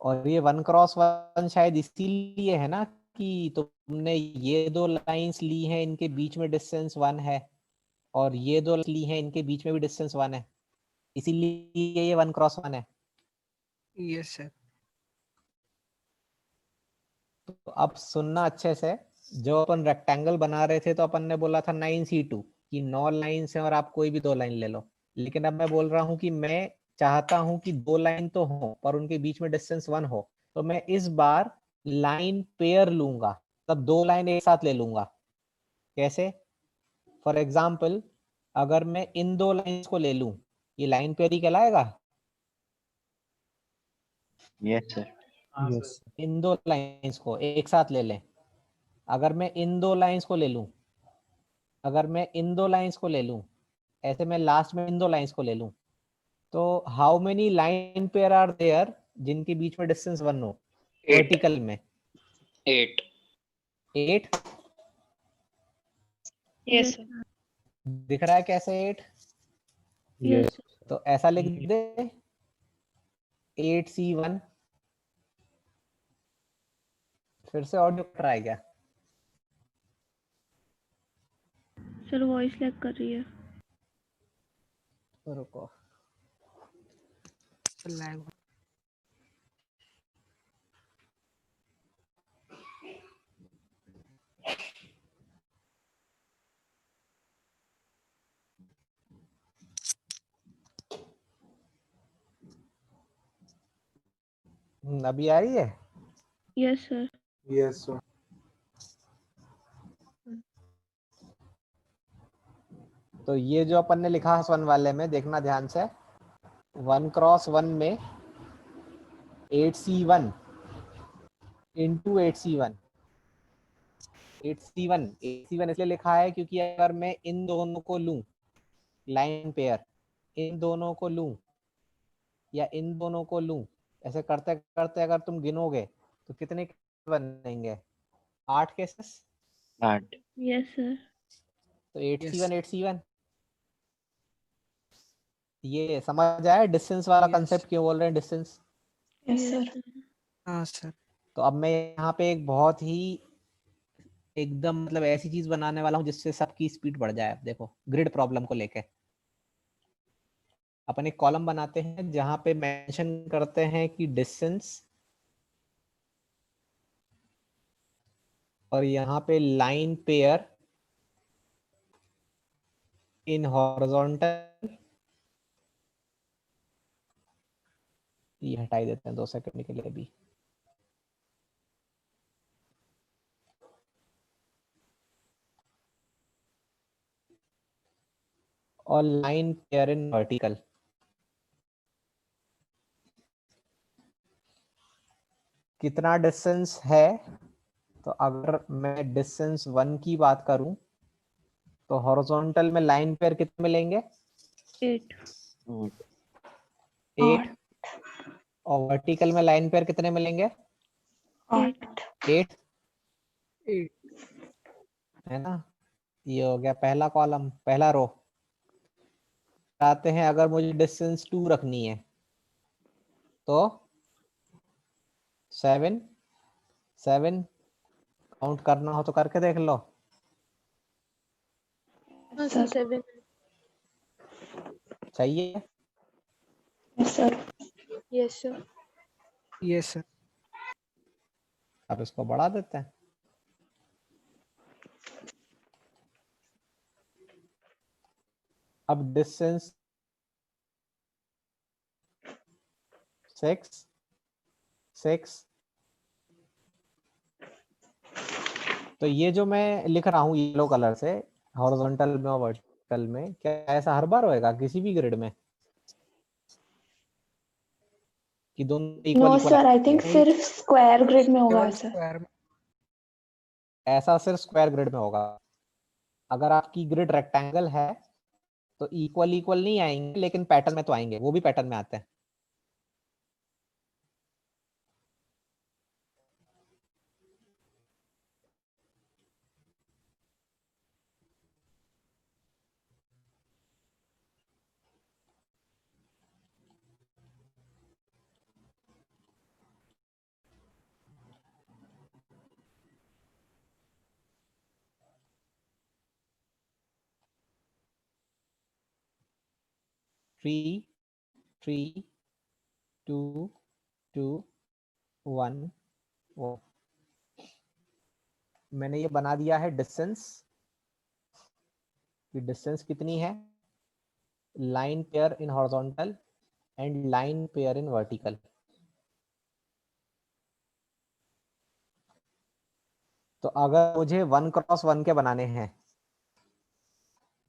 और ये 1 क्रॉस 1 शायद इसीलिए है ना कि तुमने ये दो लाइंस ली हैं, इनके बीच में डिस्टेंस 1 है, और ये दो ली हैं, इनके बीच में भी डिस्टेंस 1 है, इसीलिए ये 1 क्रॉस 1 है। Yes sir. तो अब सुनना अच्छे से, जो अपन रेक्टेंगल बना रहे थे तो अपन ने बोला था 9C2 कि 9 लाइंस हैं और आप कोई भी दो लाइन ले लो। लेकिन अब मैं बोल रहा हूं कि मैं चाहता हूं कि दो लाइन तो हो पर उनके बीच में डिस्टेंस 1 हो, तो मैं इस बार लाइन पेयर लूंगा, तब दो लाइन एक साथ ले लूंगा। कैसे? फॉर एग्जाम्पल अगर मैं इन दो लाइंस को ले लूं, ये लाइन पेयर ही कहलाएगा। Yes sir. हाँ सर। इन दो लाइंस को एक साथ ले लें। अगर मैं इन दो लाइंस को ले लूं, अगर मैं इन दो लाइंस को ले लूं, ऐसे मैं लास्ट में इन दो लाइंस को ले लूं, तो how many line pair are there जिनके बीच में डिस्टेंस 1 हो वर्टिकल में? 8। 8। यस दिख रहा है कैसे 8? यस तो ऐसा लिख दे 8C1। फिर से ऑडियो कट रहा है क्या? सर। वॉइस लैग कर रही है। रुको, लैग। अभी आ रही है? Yes sir. Yes sir. तो ये जो अपन ने लिखा है 1 वाले में, देखना ध्यान से, 1x1 में 8C1 इंटू 8C1 8C1 इसलिए लिखा है क्योंकि अगर मैं इन दोनों को लूं, लाइन पेयर, इन दोनों को लूं या इन दोनों को लूं, ऐसे करते करते अगर तुम गिनोगे तो कितने बनेंगे? 8 केसेस। 8। Yes sir. तो 8C1 ये समझ आया डिस्टेंस वाला कंसेप्ट क्यों बोल रहे हैं डिस्टेंस? Yes sir. हाँ सर। तो अब मैं यहाँ पे एक बहुत ही एकदम मतलब ऐसी चीज बनाने वाला हूँ जिससे सबकी स्पीड बढ़ जाए। अब देखो ग्रिड प्रॉब्लम को लेके अपन एक कॉलम बनाते हैं जहां पे मेंशन करते हैं कि डिस्टेंस, और यहाँ पे लाइन पेयर इन हॉरिजॉन्टल, ये हटाई देते हैं 2 सेकंड के लिए भी। और लाइन पेयर इन वर्टिकल। कितना डिस्टेंस है? तो अगर मैं डिस्टेंस 1 की बात करूं तो हॉरिजॉन्टल में लाइन पेयर कितने मिलेंगे? 8। 8। और वर्टिकल में लाइन पेयर कितने मिलेंगे? 8 है ना। ये हो गया पहला कॉलम, पहला रो। चाहते हैं अगर मुझे डिस्टेंस 2 रखनी है तो 7 काउंट करना हो तो करके देख लो। सर 7। चाहिए? Yes sir. Yes sir. Yes sir. अब इसको बढ़ा देते हैं। अब डिस्टेंस 6 तो ये जो मैं लिख रहा हूँ येलो कलर से हॉरिजॉन्टल में और वर्टिकल में, क्या ऐसा हर बार होएगा किसी भी ग्रिड में कि दोनों equal no equal? Sir, I think सिर्फ स्क्वायर ग्रिड में होगा केवल ऐसा। स्क्वायर में। ऐसा सिर्फ स्क्वायर ग्रिड में होगा। अगर आपकी ग्रिड रेक्टेंगल है तो इक्वल नहीं आएंगे, लेकिन पैटर्न में तो आएंगे, वो भी पैटर्न में आते हैं। थ्री 2 2 1 वो मैंने ये बना दिया है डिस्टेंस। कि डिस्टेंस कितनी है? Line pair in horizontal and line pair in vertical. तो अगर मुझे 1x1 के बनाने हैं,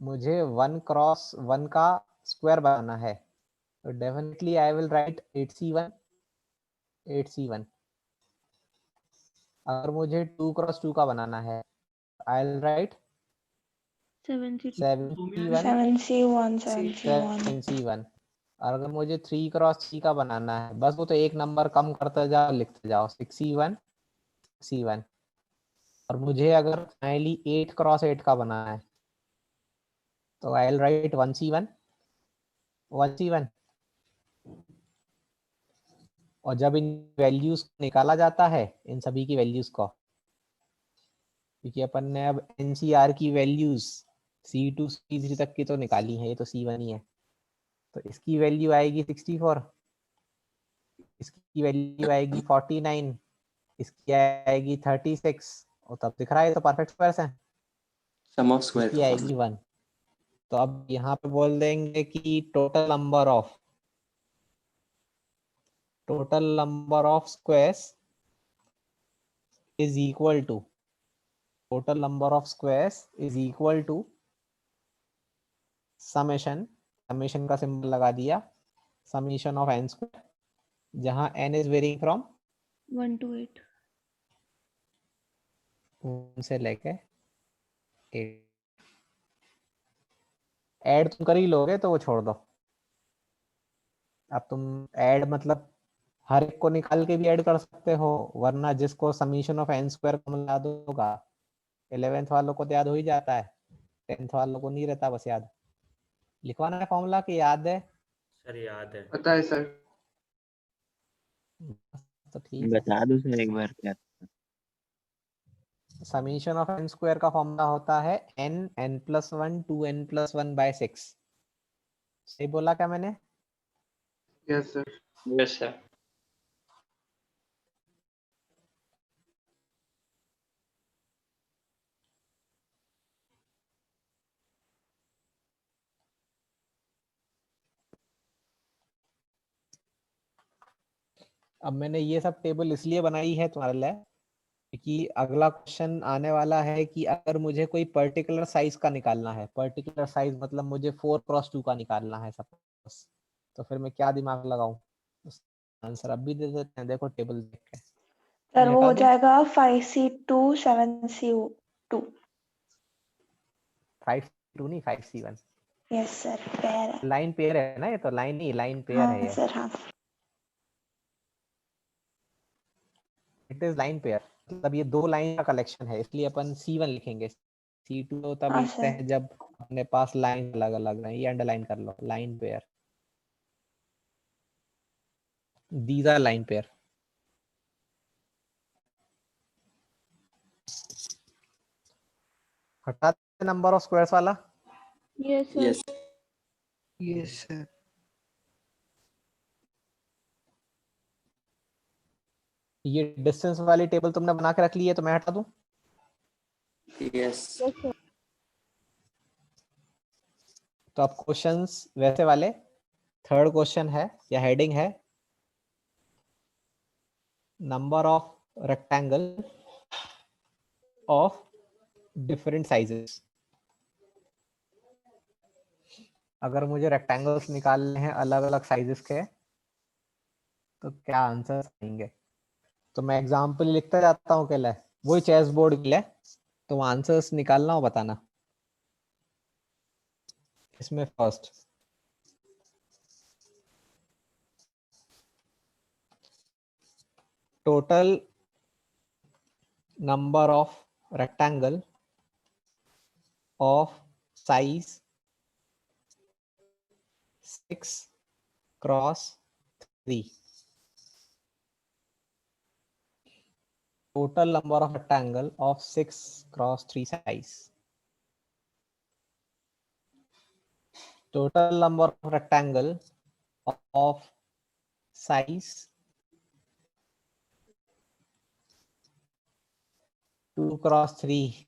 मुझे 1x1 का स्क्वायर बनाना है, तो definitely I will write 8C1। अगर मुझे 2x2 का बनाना है, I will write 7C1। 7C1। और अगर मुझे 3x3 का बनाना है, बस वो तो एक नंबर कम करते जाओ, लिखते जाओ 6C1। और मुझे अगर फाइनली 8x8 का बनाना है तो आई विल राइट 1C1। और जब इन वैल्यूज को निकाला जाता है, इन सभी की वैल्यूज को, क्योंकि अपन ने अब एनसीआर की वैल्यूज C2 C3 तक की तो निकाली है, ये तो C1 ही है, तो इसकी वैल्यू आएगी 64, इसकी वैल्यू आएगी 49, इसकी आएगी 36, और तब दिख रहा है तो परफेक्ट स्क्वायर्स हैं। सम ऑफ स्क्वायर इसकी आएगी 1। तो अब यहाँ पे बोल देंगे कि total total number of squares is equal to summation का सिंबल लगा दिया, summation of n square, जहां n is varying from 1 to 8. 1 से लेके 8. ऐड तुम कर ही लोगे तो वो छोड़ दो. अब तुम ऐड मतलब हर एक को निकाल के भी ऐड कर सकते हो, वरना जिसको summation of N square common याद होगा, 11th वालों को तो याद हो ही जाता है, 10th वालों को नहीं रहता बस याद. लिखवाना है फॉर्मूला कि याद है? सर याद है. पता है सर. तो ठीक है. बता दो सर एक बार क्या. समीशन ऑफ एन स्क्वायर का फॉर्मूला होता है n+1 2n+1/6. सही बोला क्या मैंने? Yes sir. Yes sir. अब मैंने ये सब टेबल इसलिए बनाई है तुम्हारे लिए कि अगला क्वेश्चन आने वाला है कि अगर मुझे कोई पर्टिकुलर साइज का निकालना है, पर्टिकुलर साइज मतलब मुझे 4x2 का निकालना है सपोज, तो फिर मैं क्या दिमाग लगाऊं? आंसर अब भी दे देते हैं, देखो टेबल देख के. सर वो हटा हो दूं? जाएगा 5C2 7C2. 5C2 नहीं 5C1. यस सर, पेयर है. लाइन पेयर है ना, ये तो लाइन नहीं लाइन पेयर है हाँ ये. सर, हाँ. इट इज लाइन पेयर, मतलब ये दो लाइन का कलेक्शन है, इसलिए अपन C1 लिखेंगे. C2 तो तब हाँ लिखते सर. हैं जब अपने पास लाइन अलग अलग है. ये अंडरलाइन कर लो, line pair. These are line pair. हटा दे नंबर ऑफ स्क्वायर्स वाला. Yes sir. Yes, sir. ये डिस्टेंस वाली टेबल तुमने बना के रख ली है, तो मैं हटा दूं? यस. Yes sir. तो अब क्वेश्चंस वैसे वाले. थर्ड क्वेश्चन है या हेडिंग है number of rectangle of different sizes. अगर मुझे रेक्टेंगल्स निकालने हैं अलग अलग साइजेस के, तो क्या आंसर आएंगे? तो मैं एग्जांपल लिखता जाता हूँ, के वही चेस बोर्ड के लिए, तो आंसर्स निकालना हो बताना. इसमें first total number of rectangle of size 6x3. total number of rectangle of 6x3 size. Total number of rectangle of size 2x3.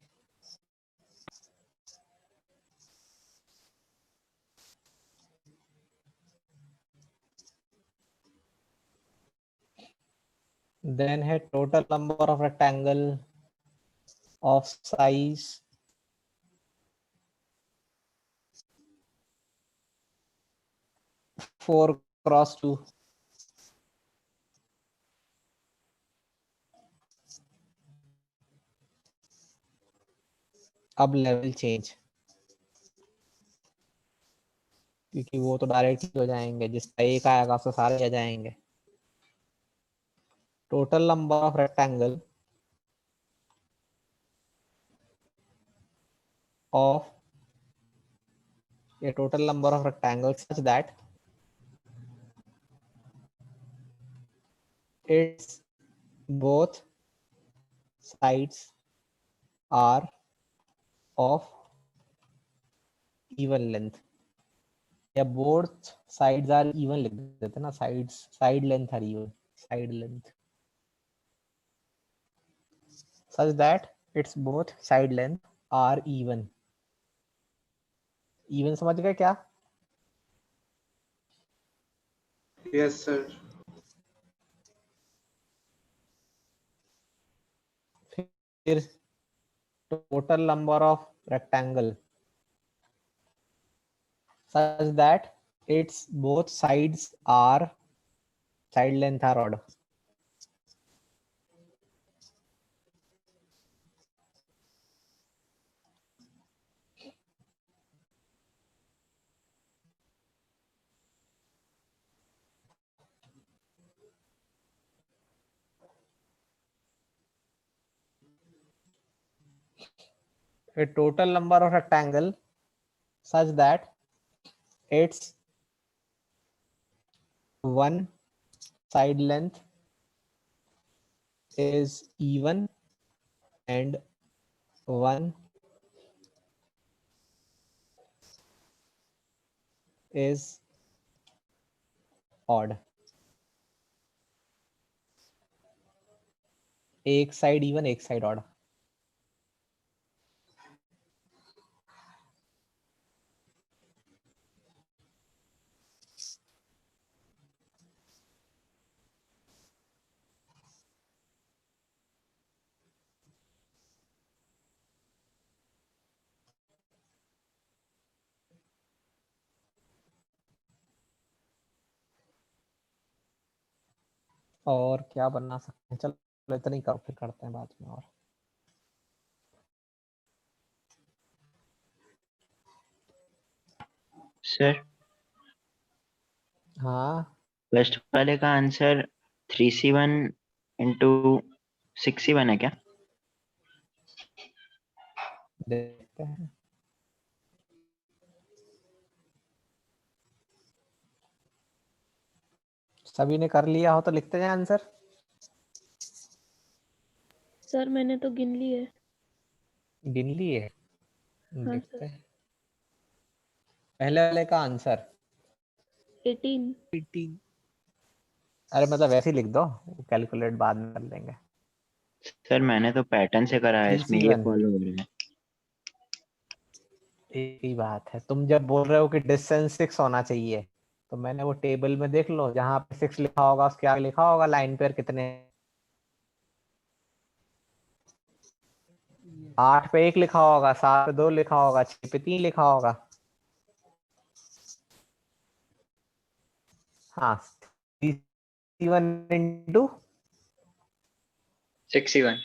Then है total number of rectangle of size 4x2. अब level change, क्योंकि वो तो direct हो जाएंगे, जिसका एक आएगा उससे सारे आ जाएंगे. Total number of rectangle of a total number of rectangles such that its both sides are of even length. या both sides are even लिख देते ना, sides side length are even, side length such that its both side length are even. even समझ गए क्या? Yes sir. फिर total number of rectangle such that its both sides are side length are odd. A total number of rectangle such that its one side length is even and one is odd. एक side even एक side odd. और क्या बना सकते हैं? चलो इतना ही करो, फिर करते हैं बाद में. और सर हाँ, फर्स्ट वाले का आंसर 3C1 इंटू 6C1 है क्या? देखते हैं. सभी ने कर लिया हो तो लिखते जाए आंसर. सर मैंने तो गिन ली है। गिन लिए. हाँ देखते सर। हैं. पहले वाले का आंसर 18। 18। अरे मतलब वैसे ही लिख दो, कैलकुलेट बाद में कर लेंगे. सर मैंने तो पैटर्न से करा है, इसमें ये 3C1 फॉलो हो रहा है। एक ही बात है. तुम जब बोल रहे हो कि डिस्टेंस 6 होना चाहिए, तो मैंने वो टेबल में देख लो, जहां पे 6 लिखा होगा उसके आगे लिखा होगा लाइन पर कितने. 8 पे 1 लिखा होगा, 7 पे 2 लिखा होगा, 6 पे 3 लिखा होगा. हाँ, 3C1 into 6C1.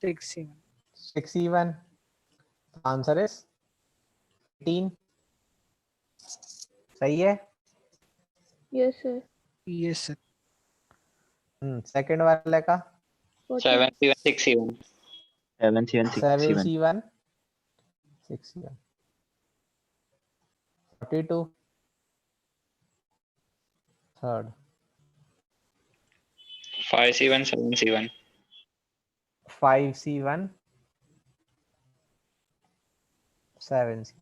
6C1. Answer is 18. सही है. Yes sir. Yes sir. Second वाले का 7C1 6C1. 7C1 6C1 7C1 6C1. 42. Third 5C1 7C1. 5C1 7C.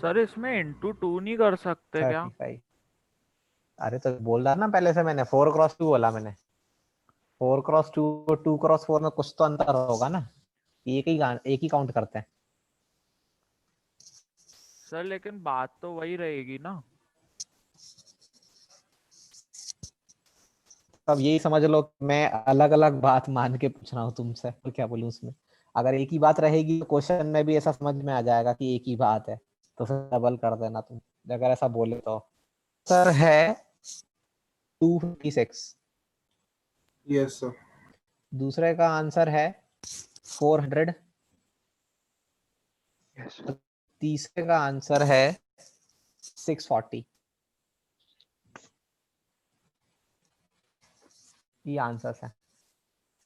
Sir इसमें इंटू 2 नहीं कर सकते क्या? 35. अरे तो बोल रहा ना पहले से मैंने 4x2 बोला मैंने. 4x2 और 2x4 में कुछ तो अंतर होगा ना. एक ही काउंट करते हैं. सर लेकिन बात तो वही रहेगी ना. अब यही समझ लो मैं अलग अलग बात मान के पूछ रहा हूँ तुमसे, और क्या बोलूं उसमें. अगर एक ही बात रहेगी तो क्वेश्चन में भी ऐसा समझ में आ जाएगा कि एक ही बात है, तो फिर डबल कर देना तुम अगर ऐसा बोले तो. सर है 256. Yes sir. दूसरे का आंसर है 400. तीसरे का आंसर है 640. ये आंसर्स है.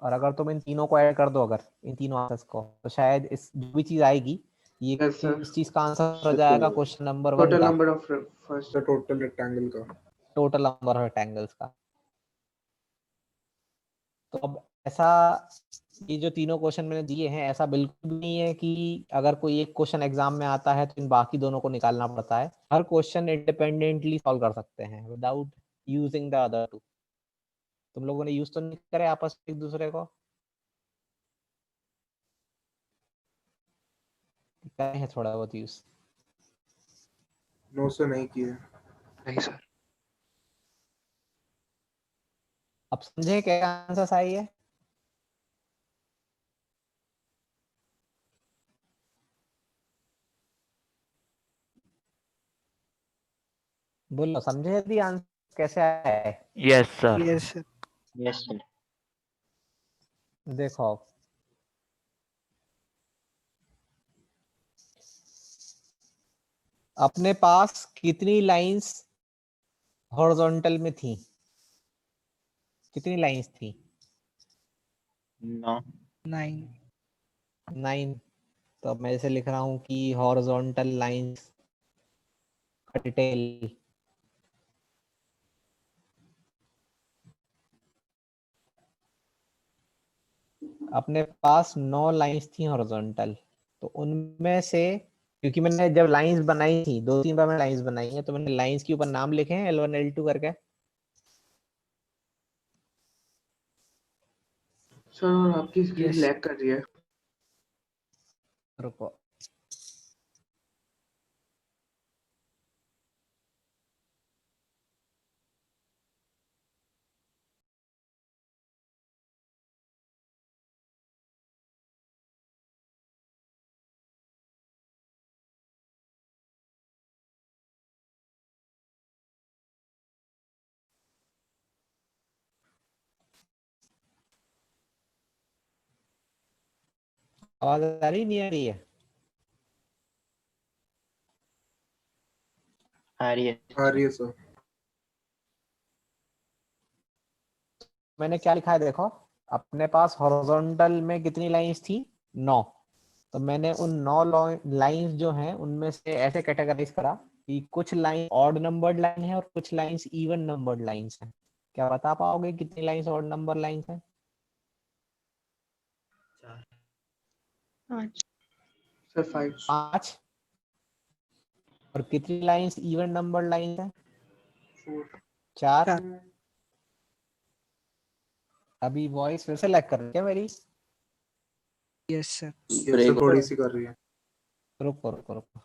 और अगर तुम इन तीनों को ऐड कर दो, अगर इन तीनों आंसर्स को, तो शायद इस जो भी चीज आएगी ये Yes, sir. इस चीज का आंसर हो जाएगा क्वेश्चन नंबर 1 Total का. number of first. The total rectangle का. टोटल नंबर ऑफ रेक्टेंगल्स का. तो अब ऐसा, ये जो तीनों क्वेश्चन मैंने दिए हैं, ऐसा बिल्कुल भी नहीं है कि अगर कोई एक क्वेश्चन एग्जाम में आता है तो इन बाकी दोनों को निकालना पड़ता है. हर क्वेश्चन इंडिपेंडेंटली सॉल्व कर सकते हैं without using the other two. तुम लोगों ने यूज तो नहीं करे आपस में एक दूसरे को? करे हैं थोड़ा बहुत यूज? नो सर, नहीं किए. नहीं सर। अब समझे क्या आंसर आई है? बोलो समझे यदि आंसर कैसे आया है? Yes sir. Yes sir. Yes sir. देखो अपने पास कितनी लाइंस हॉरिजॉन्टल में थी? कितनी लाइंस थी? 9। 9। 9। तो मैं जैसे लिख रहा हूं कि हॉरिजॉन्टल लाइंस का डिटेल अपने पास 9 लाइंस थी हॉरिजॉन्टल। तो उनमें से, क्योंकि मैंने जब लाइंस बनाई थी 2-3 बार मैंने लाइंस बनाई है, तो मैंने लाइंस के ऊपर नाम लिखे हैं L1 L2 करके। सर और आपकी स्क्रीन Yes. लैग कर रही है। रुको आवाज आ रही नहीं आ रही है? आ रही है। आ रही है सर। मैंने क्या लिखा है देखो, अपने पास हॉरिजॉन्टल में कितनी लाइंस थी? 9। तो मैंने उन 9 लाइंस जो हैं उनमें से ऐसे कैटेगराइज करा कि कुछ लाइन ऑड नंबर्ड लाइन है और कुछ लाइंस इवन नंबर्ड लाइंस हैं। क्या बता पाओगे कितनी लाइंस ऑड नंबर लाइंस हैं? 5। सर 5। 5। और कितनी लाइंस इवन नंबर लाइंस हैं? 4। 4। अभी वॉइस फिर से लैग कर रही है क्या मेरी? Yes sir. ये सर थोड़ी सी कर रही है। रुको रुको रुको।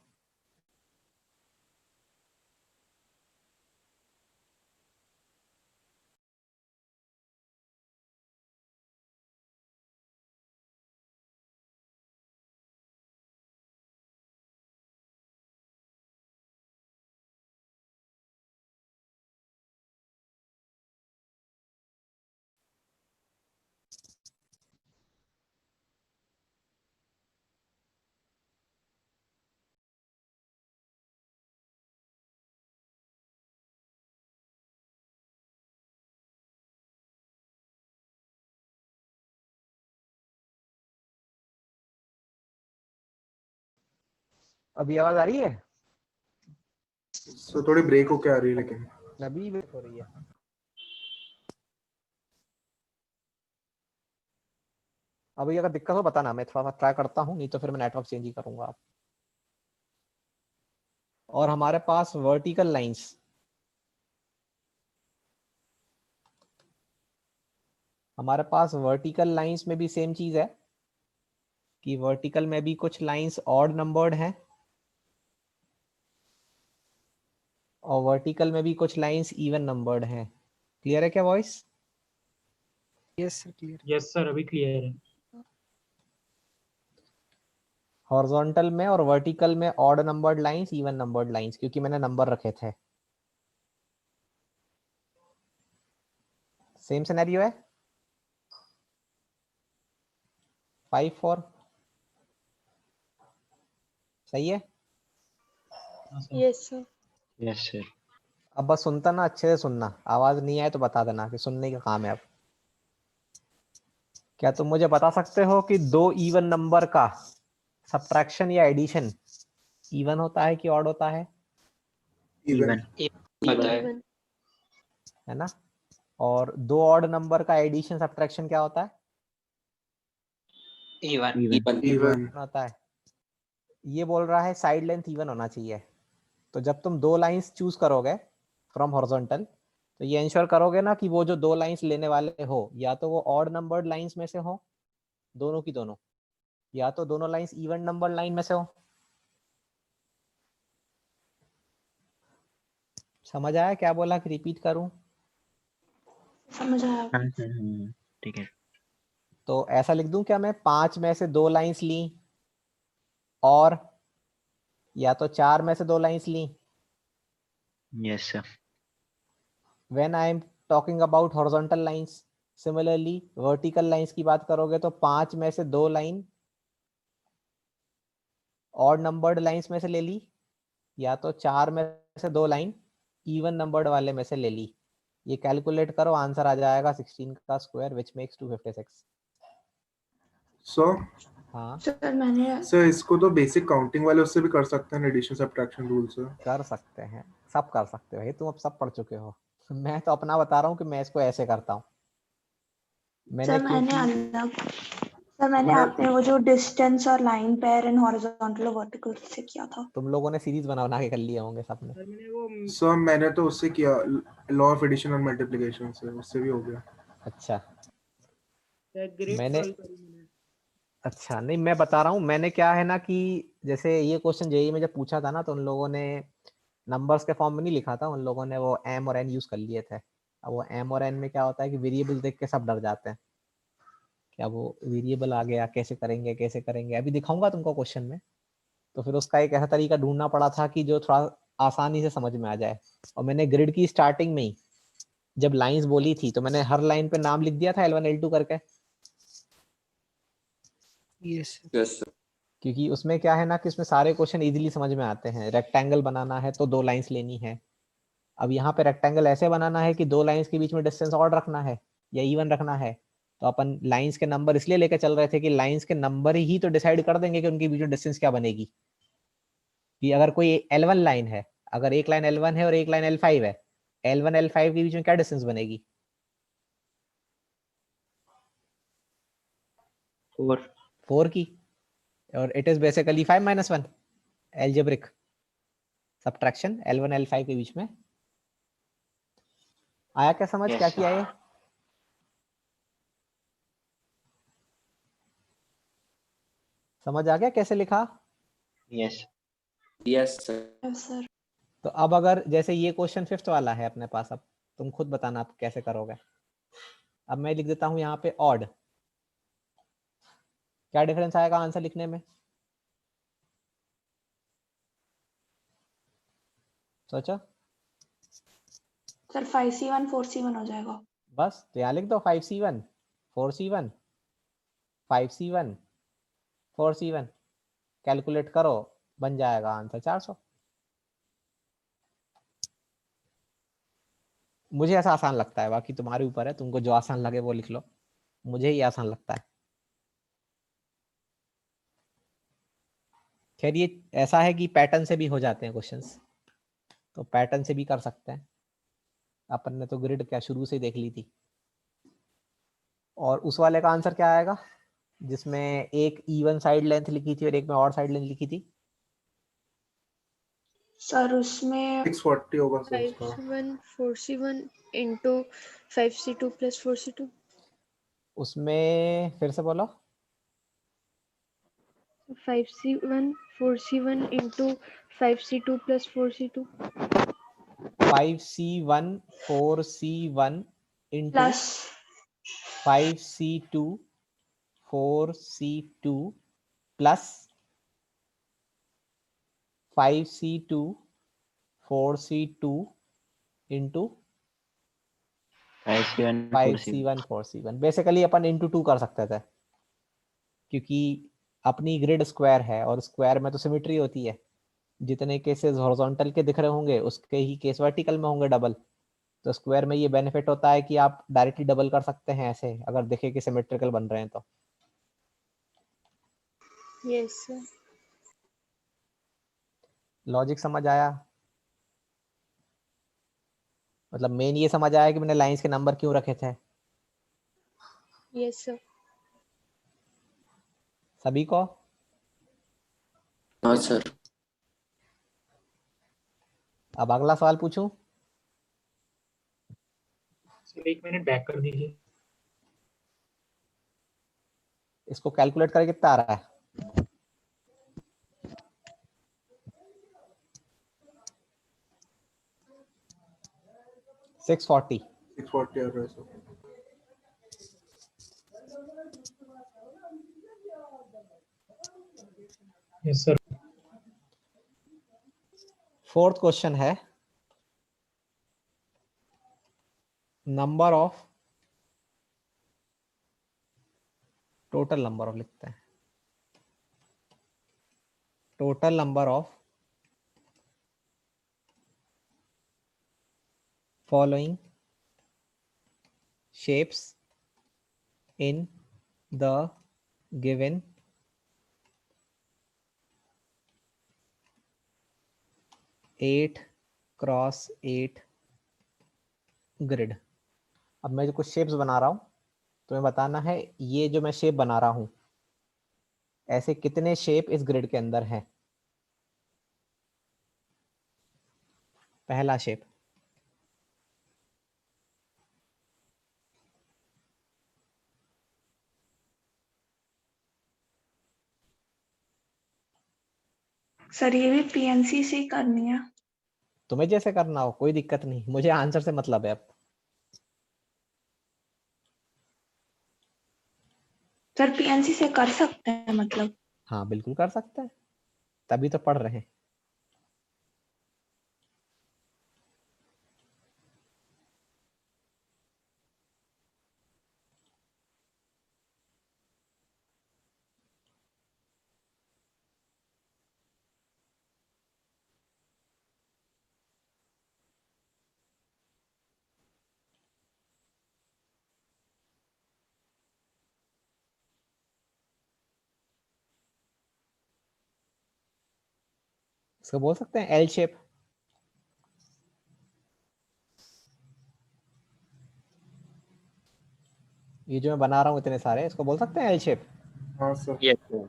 अभी आवाज आ रही है? सर थोड़ी ब्रेक होके आ रही है लेकिन। अभी भी हो रही है। अभी अगर दिक्कत हो बताना, मैं थोड़ा सा ट्राई करता हूँ, नहीं तो फिर मैं नेटवर्क चेंज ही करूंगा। और हमारे पास वर्टिकल लाइंस, हमारे पास वर्टिकल लाइंस में भी सेम चीज है कि वर्टिकल में भी कुछ लाइंस ऑड नंबर्ड हैं और वर्टिकल में भी कुछ लाइंस इवन नंबर्ड हैं। क्लियर है क्या voice? Yes sir clear. Yes sir, अभी क्लियर है। हॉरिजॉन्टल में और वर्टिकल में odd numbered lines, even numbered lines, क्योंकि मैंने नंबर रखे थे। सेम सिनेरियो है। 5-4 सही है। Yes sir. Yes sir. अब बस सुनता ना, अच्छे से सुनना, आवाज नहीं आए तो बता देना कि सुनने का काम है। अब क्या तुम मुझे बता सकते हो कि दो इवन नंबर का सब्ट्रैक्शन या एडिशन इवन होता है कि ऑड होता है? इवन। इवन। है ना? और दो ऑड नंबर का एडिशन सब्ट्रैक्शन क्या होता है? इवन। होता है। ये बोल रहा है साइड लेंथ इवन होना चाहिए। तो जब तुम दो लाइंस चूज करोगे फ्रॉम हॉरिजॉन्टल, तो ये इंश्योर करोगे ना कि वो जो दो लाइंस लेने वाले हो, या तो वो ऑड नंबर्ड लाइंस में से हो, दोनों की दोनों, या तो दोनों लाइंस इवन नंबर लाइन में से हो। समझ आया क्या बोला कि रिपीट करूं? समझ आया। हाँ सर। हाँ ठीक है। तो ऐसा लिख दूं क्या मैं, 5 में से 2 लाइंस ली और या तो 4 में से 2 लाइंस ली, Yes, sir. When I am talking about horizontal lines, similarly vertical lines की बात करोगे तो 5 में से 2 लाइन ऑड नंबर्ड लाइंस में से ले ली, या तो 4 में से 2 लाइन इवन नंबर्ड वाले में से ले ली। ये कैलकुलेट करो, आंसर आ जाएगा 16 का स्क्वायर विच मेक्स 256। सर हाँ सर मैंने सर इसको तो बेसिक काउंटिंग वाले उससे भी कर सकते हैं, एडिशन सब्ट्रैक्शन रूल से। कर सकते हैं, सब कर सकते हो भाई, तुम अब सब पढ़ चुके हो। मैं तो अपना बता रहा हूँ कि मैं इसको ऐसे करता हूँ। मैंने मैंने- आपने वो जो डिस्टेंस और लाइन पेयर इन हॉरिजॉन्टल और वर्टिकल से किया था। तुम लोगों ने सीरीज बना के कर लिए होंगे सबने। सर मैंने तो उससे किया, लॉ ऑफ एडिशन और मल्टीप्लिकेशन से, उससे भी हो गया। अच्छा मैंने अच्छा नहीं, मैं बता रहा हूँ मैंने क्या है ना कि जैसे ये क्वेश्चन जेईई में जब पूछा था ना तो उन लोगों ने नंबर्स के फॉर्म में नहीं लिखा था, उन लोगों ने वो एम और एन यूज कर लिए थे। अब वो एम और एन में क्या होता है कि वेरिएबल देख के सब डर जाते हैं, क्या वो वेरिएबल आ गया कैसे करेंगे कैसे करेंगे, अभी दिखाऊंगा तुमको क्वेश्चन में। तो फिर उसका एक ऐसा तरीका ढूंढना पड़ा था कि जो थोड़ा आसानी से समझ में आ जाए। और मैंने ग्रिड की स्टार्टिंग में ही जब लाइंस बोली थी तो मैंने हर लाइन पे नाम लिख दिया था L1 L2 करके। यस यस क्योंकि उसमें क्या है ना कि उसमें सारे क्वेश्चन इजीली समझ में आते हैं। रेक्टेंगल बनाना है तो 2 लाइंस लेनी है। अब यहाँ पे रेक्टेंगल ऐसे बनाना है कि 2 लाइंस के बीच में डिस्टेंस ऑड रखना है या इवन रखना है। तो अपन लाइंस के नंबर इसलिए लेके चल रहे थे कि लाइंस के नंबर ही तो डिसाइड कर देंगे कि उनके बीच में डिस्टेंस क्या बनेगी। कि अगर कोई L1 लाइन है, अगर एक लाइन L1 है और एक लाइन L5 है, L1 L5 के बीच में क्या डिस्टेंस बनेगी? 4 की, और it is basically 5 - 1 algebraic subtraction L1 L5 के बीच में। आया क्या समझ? Yes, क्या sir. किया ये? समझ आ गया कैसे लिखा? Yes. Yes sir. सर तो अब अगर जैसे ये क्वेश्चन 5th वाला है अपने पास, अब तुम खुद बताना आप कैसे करोगे। अब मैं लिख देता हूं यहाँ पे ऑड। क्या डिफरेंस आएगा आंसर लिखने में? सोचो। सर 5C1 4C1 हो जाएगा। बस तो यहाँ लिख दो 5C1 4C1 5C1 4C1, calculate करो, बन जाएगा आंसर 400। मुझे ऐसा आसान लगता है, बाकी तुम्हारे ऊपर है, तुमको जो आसान लगे वो लिख लो। मुझे ही आसान लगता है। खैर ये ऐसा है कि पैटर्न से भी हो जाते हैं क्वेश्चंस, तो पैटर्न से भी कर सकते हैं। अपन ने तो ग्रिड क्या शुरू से देख ली थी। और उस वाले का आंसर क्या आएगा जिसमें एक इवन साइड लेंथ लिखी थी और एक में ऑड साइड लेंथ लिखी थी? सर उसमें 640 होगा सर उसका। 5C1 4C1 into 5C2 plus 4C2। उसमें फिर से बोलो। 5C1 4C1 into 5C2 plus 4C2 5C1 4C1 into plus 5C2 4C2 plus 5C2 4C2 into 5C1 4C1। Basically अपन इंटू 2 कर सकते थे क्योंकि अपनी ग्रिड स्क्वायर है और स्क्वायर में तो सिमेट्री होती है। जितने केसेस हॉरिजॉन्टल के दिख रहे होंगे उसके ही केस वर्टिकल में होंगे डबल। तो स्क्वायर में ये बेनिफिट होता है कि आप डायरेक्टली डबल कर सकते हैं ऐसे, अगर देखे कि सिमेट्रिकल बन रहे हैं तो। Yes sir. लॉजिक समझ आया? मतलब मेन ये समझ आया कि मैंने लाइंस के नंबर क्यों रखे थे यस सर। सभी को? हाँ सर। अब अगला सवाल पूछूं? सर 1 मिनट बैक कर दीजिए। इसको कैलकुलेट करके कितना आ रहा है? सिक्स 640 640 आ रहा है sir. Yes sir. 4th question है number of, total number of लिखते हैं, total number of following shapes in the given eight cross 8 ग्रिड। अब मैं जो कुछ शेप्स बना रहा हूं, तुम्हें बताना है ये जो मैं शेप बना रहा हूं, ऐसे कितने शेप इस ग्रिड के अंदर हैं। पहला शेप, सर ये भी पीएनसी से ही करनी है। तुम्हें जैसे करना हो कोई दिक्कत नहीं, मुझे आंसर से मतलब है। अब सर पीएनसी से कर सकते हैं मतलब? हाँ बिल्कुल कर सकते हैं, तभी तो पढ़ रहे हैं। इसको बोल सकते हैं एल शेप। ये जो मैं बना रहा हूँ इतने सारे, इसको बोल सकते हैं एल शेप। हाँ सर। Yes sir.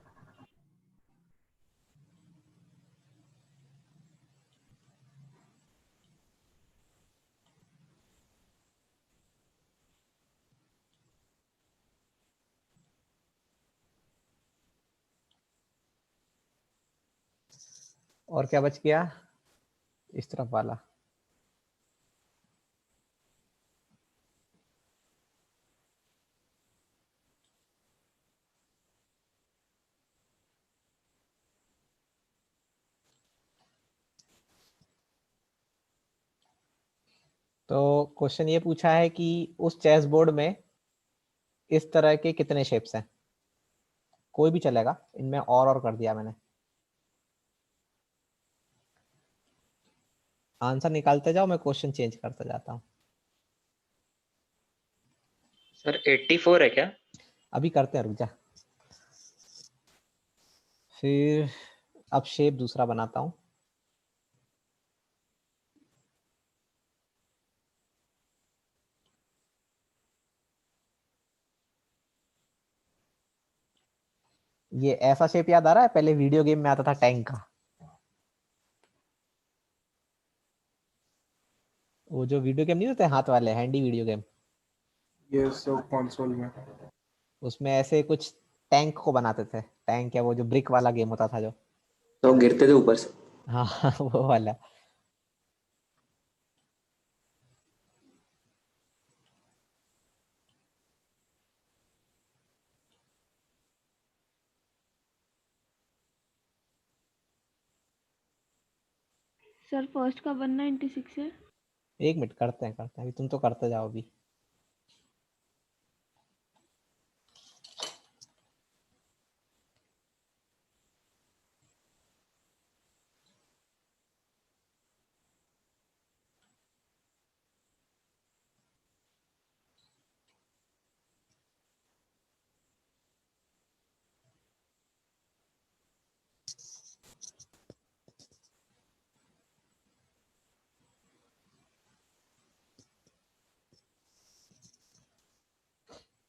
और क्या बच गया इस तरफ वाला? तो क्वेश्चन ये पूछा है कि उस चेस बोर्ड में इस तरह के कितने शेप्स हैं। कोई भी चलेगा, इनमें और कर दिया मैंने। आंसर निकालते जाओ, मैं क्वेश्चन चेंज करता जाता हूँ। सर 84 है क्या? अभी करते हैं, रुक जा। फिर अब शेप दूसरा बनाता हूँ। ये ऐसा शेप याद आ रहा है, पहले वीडियो गेम में आता था टैंक का। वो जो वीडियो गेम नहीं होते हाथ वाले, हैंडी वीडियो गेम, ये सब कंसोल में। उसमें ऐसे कुछ टैंक को बनाते थे। टैंक या वो जो ब्रिक वाला गेम होता था जो, तो गिरते थे ऊपर से। हाँ वो वाला। सर फर्स्ट का 196 है। एक मिनट, करते हैं अभी, तुम तो करते जाओ अभी।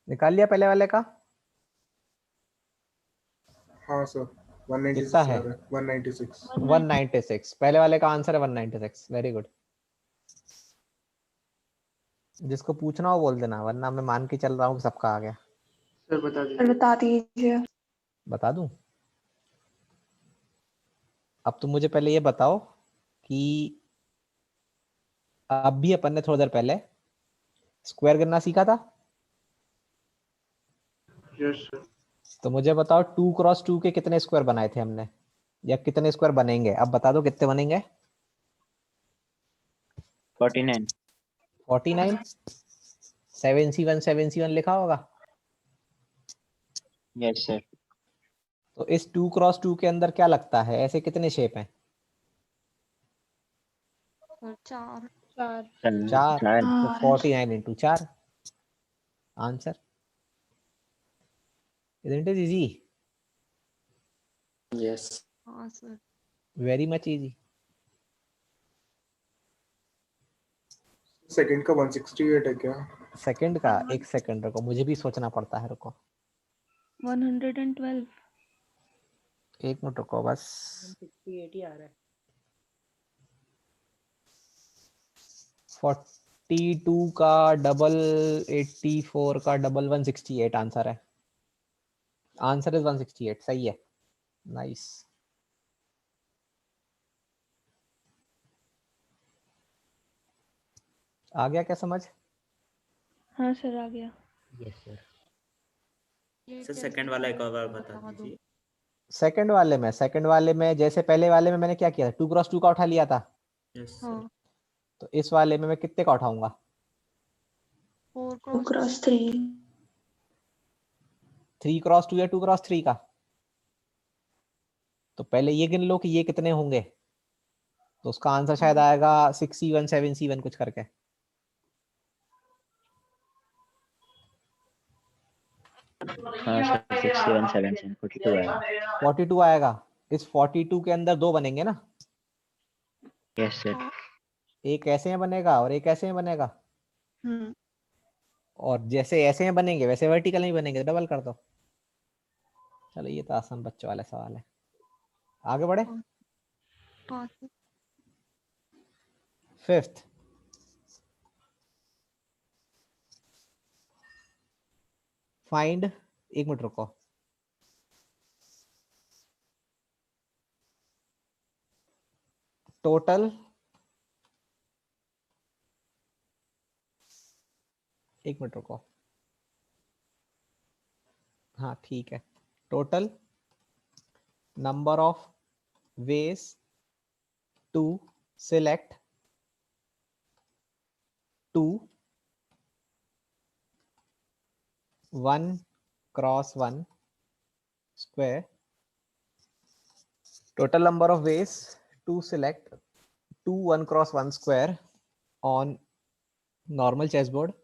निकाल लिया पहले वाले का? हाँ सर। 196 कितना है? 196। 196। पहले वाले का आंसर है 196। Very good. जिसको पूछना हो बोल देना, वरना मैं मान के चल रहा हूँ सबका आ गया। सर बता दीजिए। सर बता दीजिए। बता दूं? अब तुम मुझे पहले ये बताओ कि अब भी अपन ने थोड़ी देर पहले स्क्वायर करना सीखा था। Yes sir. तो मुझे बताओ 2 क्रॉस 2 के कितने स्क्वायर बनाए थे हमने, या कितने स्क्वायर बनेंगे? अब बता दो कितने बनेंगे। 49। 49। 7C1 लिखा होगा। Yes sir. तो इस 2x2 के अंदर क्या लगता है, ऐसे कितने शेप हैं? 4 4। तो 49 into 4 answer. Isn't it easy? Yes. हाँ sir. Very much easy. Second का 168 है क्या? सेकंड का, एक सेकंड रुको, मुझे भी सोचना पड़ता है, रुको 112। एक मिनट रुको बस। 168 ही आ रहा है। 42 का डबल 84 का डबल 168 आंसर है। आंसर इज 168, सही है। नाइस। आ गया क्या समझ? हाँ सर आ गया। Yes sir. सर सेकंड वाला एक और बार बता दीजिए। सेकंड वाले में जैसे पहले वाले में मैंने क्या किया था, 2x2 का उठा लिया था। यस हाँ सर। तो इस वाले में मैं कितने का उठाऊंगा? 2x3। 3x2 या 2x3 का? तो पहले ये गिन लो कि ये कितने होंगे, तो उसका आंसर शायद आएगा 6C1 7C1 कुछ करके। हाँ सर 6 7 7 7 42 आएगा। 42 आएगा। इस 42 के अंदर दो बनेंगे ना, यस सर। एक ऐसे में बनेगा और एक ऐसे में बनेगा। और जैसे ऐसे में बनेंगे वैसे वर्टिकल नहीं बनेंगे, डबल कर दो। चलो ये तो आसान बच्चों वाला सवाल है, आगे बढ़े। हाँ सर। फिफ्थ, फाइंड, एक मिनट रुको, टोटल, एक मिनट रुको, हाँ ठीक है, total number of ways to select two 1x1 square. Total number of ways to select two 1x1 square on normal chessboard.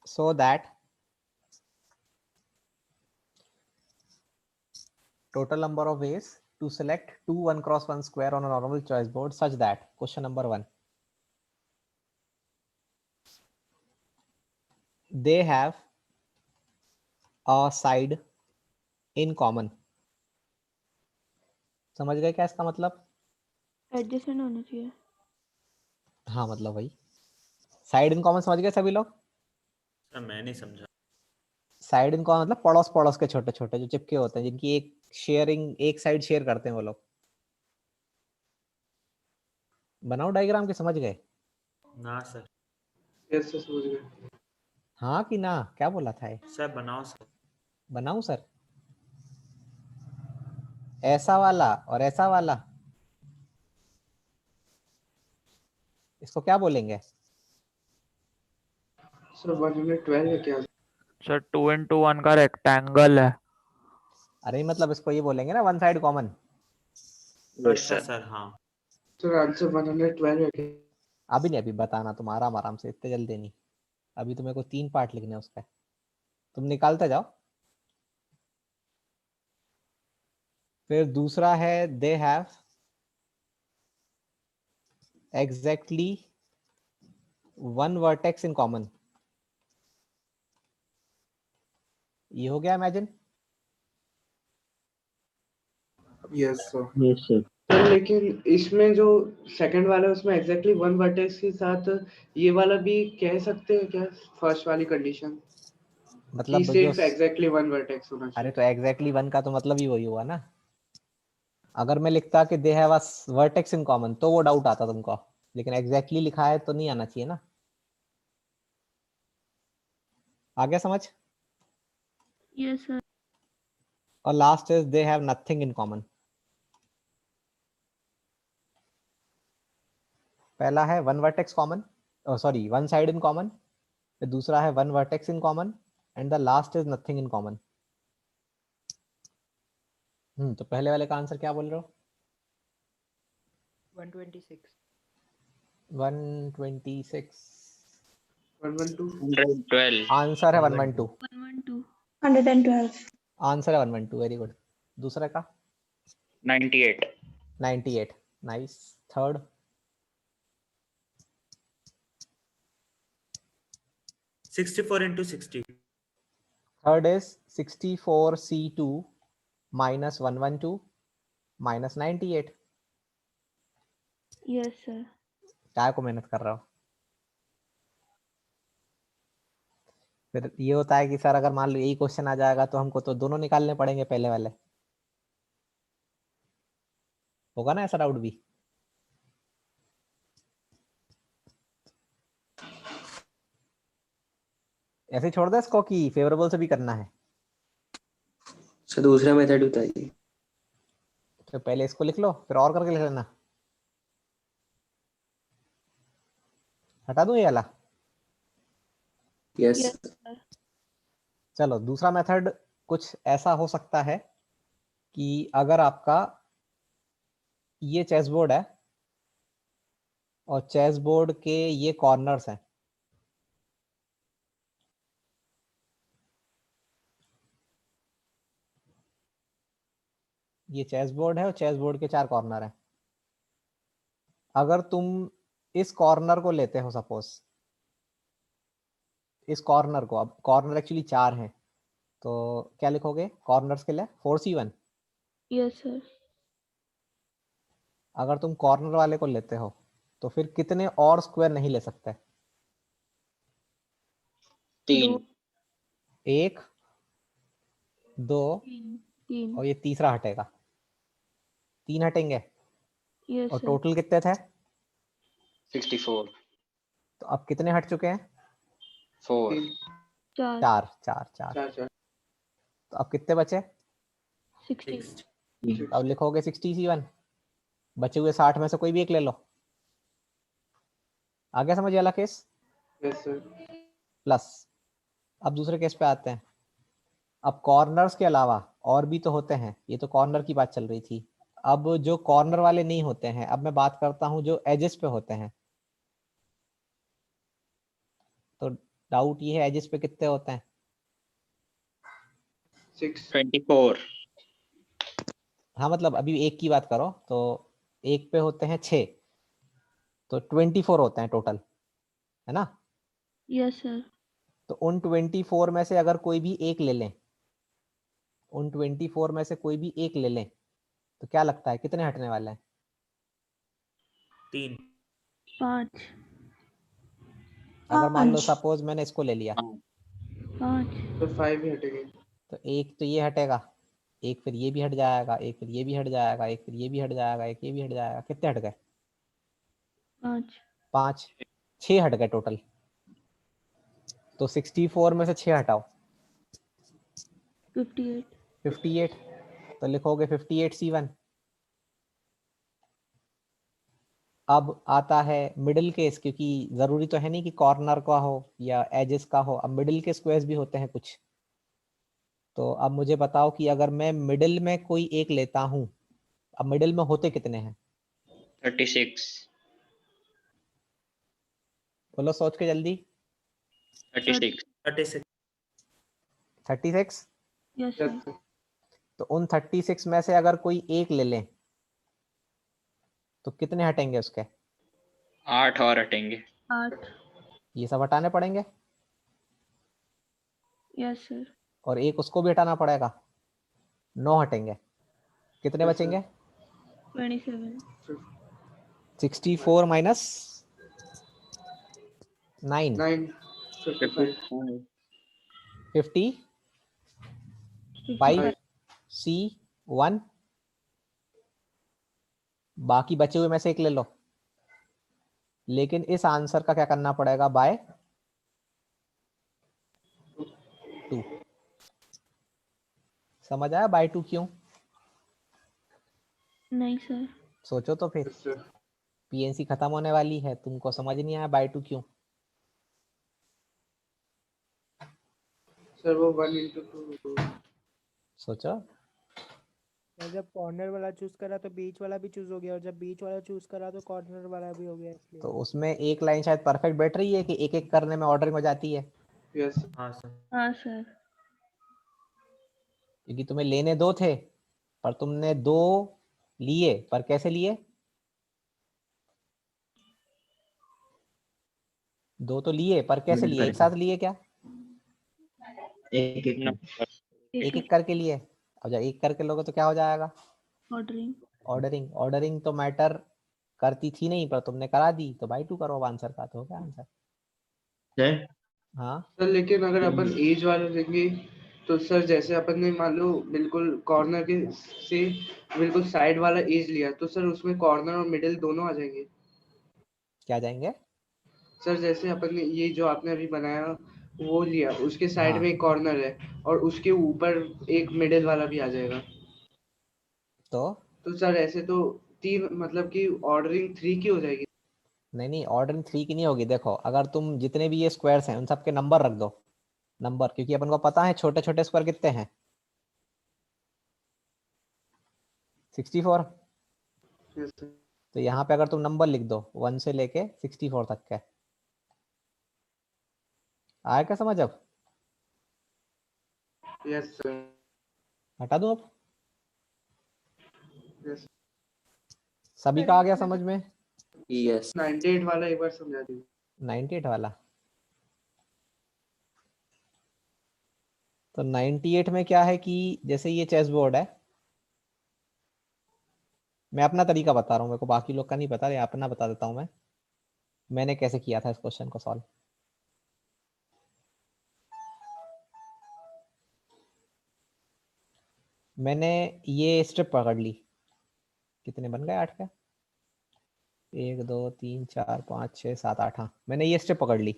So that total number of ways to select two 1x1 square on a normal chessboard such that, question number 1, they have a side in common. समझ गए क्या इसका मतलब? Adjacent होना चाहिए। हाँ मतलब वही, साइड इन कॉमन समझ गए सभी लोग? सर मैं नहीं समझा। साइड इन कॉमन मतलब पड़ोस पड़ोस के छोटे छोटे जो चिपके होते हैं, जिनकी एक शेयरिंग, एक साइड शेयर करते हैं वो लोग। बनाओ डायग्राम के, समझ गए? ना सर। यस सर समझ गए। हाँ कि ना, क्या बोला था ये? सर बनाओ सर। बनाऊं सर? ऐसा वाला और ऐसा वाला, इसको क्या बोलेंगे? सर 112 है क्या? सर 2 into 1 का रेक्टेंगल है। अरे मतलब इसको ये बोलेंगे ना, वन साइड कॉमन। अच्छा सर हाँ। सर आंसर 112 है क्या? अभी नहीं, अभी बताना तुम, आराम आराम से, इतने जल्दी नहीं। अभी तुम्हें को 3 पार्ट लिखने हैं उसका, तुम निकालते जाओ। फिर दूसरा है, they have exactly one vertex in common. ये हो गया imagine? Yes sir. Yes sir. Sir लेकिन इसमें जो सेकंड वाला है उसमें एग्जैक्टली वन वर्टेक्स के साथ ये वाला भी कह सकते हैं क्या, फर्स्ट वाली कंडीशन कि मतलब जो, सिर्फ एग्जैक्टली वन वर्टेक्स होना अरे चाहिए? तो एग्जैक्टली वन का तो मतलब ही वही हुआ ना। अगर मैं लिखता कि they have a vertex in common तो वो डाउट आता तुमको, लेकिन एग्जैक्टली लिखा है तो नहीं आना चाहिए ना। आ गया समझ? Yes sir. और last is they have nothing in common. पहला है one vertex common, sorry one side in common, फिर दूसरा है one vertex in common and the last is nothing in common. तो पहले वाले का आंसर क्या बोल रहे हो? 126। 126 112 112 आंसर है 112। 112 112 आंसर है 112, वेरी गुड। दूसरे का 98 98, nice. Third 64 into 60। Third is 64C2 minus 112 minus 98। Yes sir. क्या को मेहनत कर रहे हो? फिर ये होता है कि सर अगर मान लो यही क्वेश्चन आ जाएगा तो हमको तो दोनों निकालने पड़ेंगे पहले वाले। होगा ना ऐसा डाउट भी? ऐसे छोड़ दे इसको कि फेवरेबल से भी करना है? सर दूसरा मेथड बताइए। तो पहले इसको लिख लो फिर और करके लिख लेना। हटा दूं ये वाला? Yes yes sir. चलो दूसरा मेथड कुछ ऐसा हो सकता है कि अगर आपका ये चेस बोर्ड है और चेस बोर्ड के ये कॉर्नर्स हैं, ये चेस बोर्ड है और चेस बोर्ड के 4 कॉर्नर हैं। अगर तुम इस कॉर्नर को लेते हो, सपोज इस कॉर्नर को, अब कॉर्नर एक्चुअली 4 हैं, तो क्या लिखोगे कॉर्नर्स के लिए? 4C1। Yes sir. अगर तुम कॉर्नर वाले को लेते हो तो फिर कितने और स्क्वायर नहीं ले सकते? 3 1 2 3। और ये तीसरा हटेगा, 3 हटेंगे। यस और सर। टोटल कितने थे? 64 तो अब कितने हट चुके हैं? 4 4। 4 4 4। 4 तो अब कितने बचे? 60। तो अब लिखोगे 60C1, बचे हुए 60 में से कोई भी एक ले लो। आ गया समझ वाला केस? Yes sir. प्लस अब दूसरे केस पे आते हैं। अब कॉर्नर्स के अलावा और भी तो होते हैं, ये तो कॉर्नर की बात चल रही थी। अब जो कॉर्नर वाले नहीं होते हैं, अब मैं बात करता हूं जो एजेस पे होते हैं। तो डाउट ये है एजेस पे कितने होते हैं? 24 हाँ मतलब अभी एक की बात करो तो एक पे होते हैं 6, तो 24 होते हैं टोटल, है ना? Yes sir. तो उन 24 में से अगर कोई भी एक ले लें, उन 24 में से कोई भी एक ले लें, तो क्या लगता है कितने हटने वाले हैं? 3। 5। अगर मान लो 5 सपोज मैंने इसको ले लिया, 5। तो 5 ही हटेंगे। तो एक तो ये हटेगा, एक फिर ये भी हट जाएगा, एक फिर ये भी हट जाएगा, एक फिर ये भी हट जाएगा, एक ये भी हट जाएगा। कितने हट गए? 5। 5, 6 हट गए टोटल। तो 64 में से 6 हटाओ, 58। 58। तो लिखोगे 58C1। अब आता है मिडिल केस, क्योंकि जरूरी तो है नहीं कि कॉर्नर का हो या एजेस का हो, अब मिडिल के स्क्वायर्स भी होते हैं कुछ। तो अब मुझे बताओ कि अगर मैं मिडिल में कोई एक लेता हूं, अब मिडिल में होते कितने हैं? 36 बोलो सोच के जल्दी। 36 36। 36। Yes sir. तो उन 36 में से अगर कोई एक ले लें तो कितने हटेंगे उसके? 8 और हटेंगे। 8। ये सब हटाने पड़ेंगे यस सर। और एक उसको भी हटाना पड़ेगा, 9 हटेंगे। कितने Yes, बचेंगे? 27। 64 माइनस 9, 9 55 55 C1। बाकी बचे हुए में से एक ले लो, लेकिन इस आंसर का क्या करना पड़ेगा? बाय 2। समझ आया बाय 2 क्यों? नहीं सर। सोचो तो फिर। Yes, sir. पीएनसी खत्म होने वाली है, तुमको समझ नहीं आया बाय 2 क्यों? सर वो 1/2 सोचो। जब कॉर्नर वाला चूज करा तो बीच वाला भी चूज हो गया, और जब बीच वाला चूज करा तो कॉर्नर वाला भी हो गया, इसलिए। तो उसमें एक लाइन शायद परफेक्ट बैठ रही है कि एक एक करने में ऑर्डरिंग हो जाती है, यस हाँ सर। हाँ सर। क्योंकि तुम्हें लेने 2 थे पर तुमने 2 लिए, पर कैसे लिए? 2 तो लिए पर कैसे लिए? एक साथ लिए क्या? एक एक नंबर एक एक करके लिए। और जब एक करके लोगे तो क्या हो जाएगा? ऑर्डरिंग। ऑर्डरिंग। ऑर्डरिंग तो मैटर करती थी नहीं, पर तुमने करा दी, तो बाय 2 करो अब आंसर का, तो हो गया आंसर। सर। हाँ सर लेकिन अगर अपन एज वाला लेंगे तो सर जैसे अपन ने मान लो बिल्कुल कॉर्नर के से बिल्कुल साइड वाला एज लिया तो सर उसमें कॉर्नर और मिडिल दोनों आ जाएंगे। क्या जाएंगे? सर जैसे अपन ने ये जो आपने अभी बनाया वो लिया, उसके साइड हाँ। में एक कॉर्नर है और उसके ऊपर एक मिडिल वाला भी आ जाएगा, तो सर ऐसे तो 3 मतलब कि ऑर्डरिंग 3 की हो जाएगी। नहीं ऑर्डरिंग 3 की नहीं होगी। देखो अगर तुम जितने भी ये स्क्वायर्स हैं उन सबके नंबर रख दो, नंबर, क्योंकि अपन को पता है छोटे छोटे स्क्वायर कितने हैं, 64। Yes sir. तो यहाँ पे अगर तुम नंबर लिख दो 1 से लेके 64 तक के, आया क्या समझ अब? Yes sir. हटा दूं अब? यस सभी का आ गया समझ में? यस 98 वाला एक बार समझा दीजिए। 98 वाला, तो 98 में क्या है कि जैसे ये चेस बोर्ड है, मैं अपना तरीका बता रहा हूँ, मेरे को बाकी लोग का नहीं पता, या अपना बता देता हूँ मैं, मैंने कैसे किया था इस क्वेश्चन को सॉल्व। मैंने ये स्ट्रिप पकड़ ली, कितने बन गए? 8 का, 1 2 3 4 5 6 7 8, हाँ मैंने ये स्ट्रिप पकड़ ली।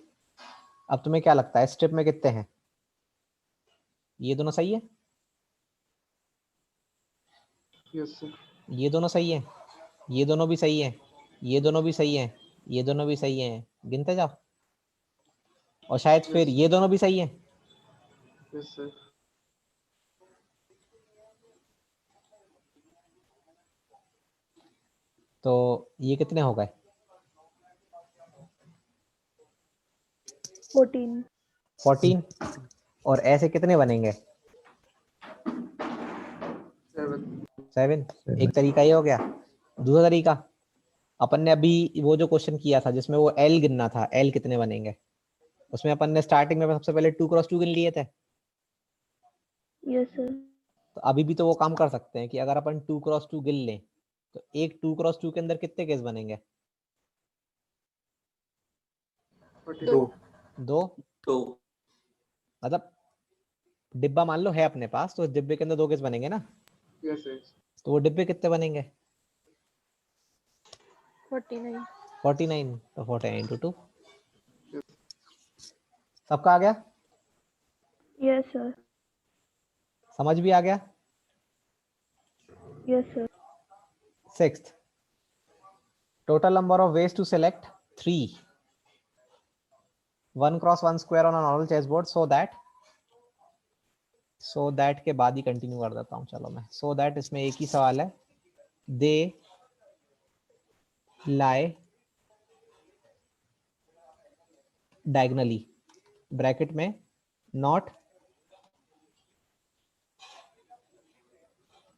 अब तुम्हें क्या लगता है स्ट्रिप में कितने हैं? ये दोनों सही है? Yes sir. ये दोनों सही है, ये दोनों भी सही है, ये दोनों भी सही है, ये दोनों भी सही है, गिनते जाओ, और शायद फिर ये दोनों भी सही है। Yes sir. तो ये कितने हो गए? 14। और ऐसे कितने बनेंगे? 7। एक तरीका ये हो गया। दूसरा तरीका, अपन ने अभी वो जो क्वेश्चन किया था जिसमें वो एल गिनना था, एल कितने बनेंगे, उसमें अपन ने स्टार्टिंग में सबसे पहले 2 क्रॉस 2 गिन लिए थे। Yes sir. तो अभी भी तो वो काम कर सकते हैं कि अगर अपन 2 क्रॉस 2 गिन लें तो एक 2 क्रॉस 2 के अंदर कितने केस बनेंगे? 2। तो मतलब डिब्बा मान लो है अपने पास, तो इस डिब्बे के अंदर 2 केस बनेंगे ना, यस सर। तो वो डिब्बे कितने बनेंगे? 49। 49। तो 49 × 2। सबका आ गया? Yes sir. समझ भी आ गया? Yes sir. 6th, total number of ways to select 3, 1 × 1 square on a normal chessboard so that के बाद ही कंटिन्यू कर देता हूँ, चलो मैं so that इसमें एक ही सवाल है, they lie diagonally ब्रैकेट में not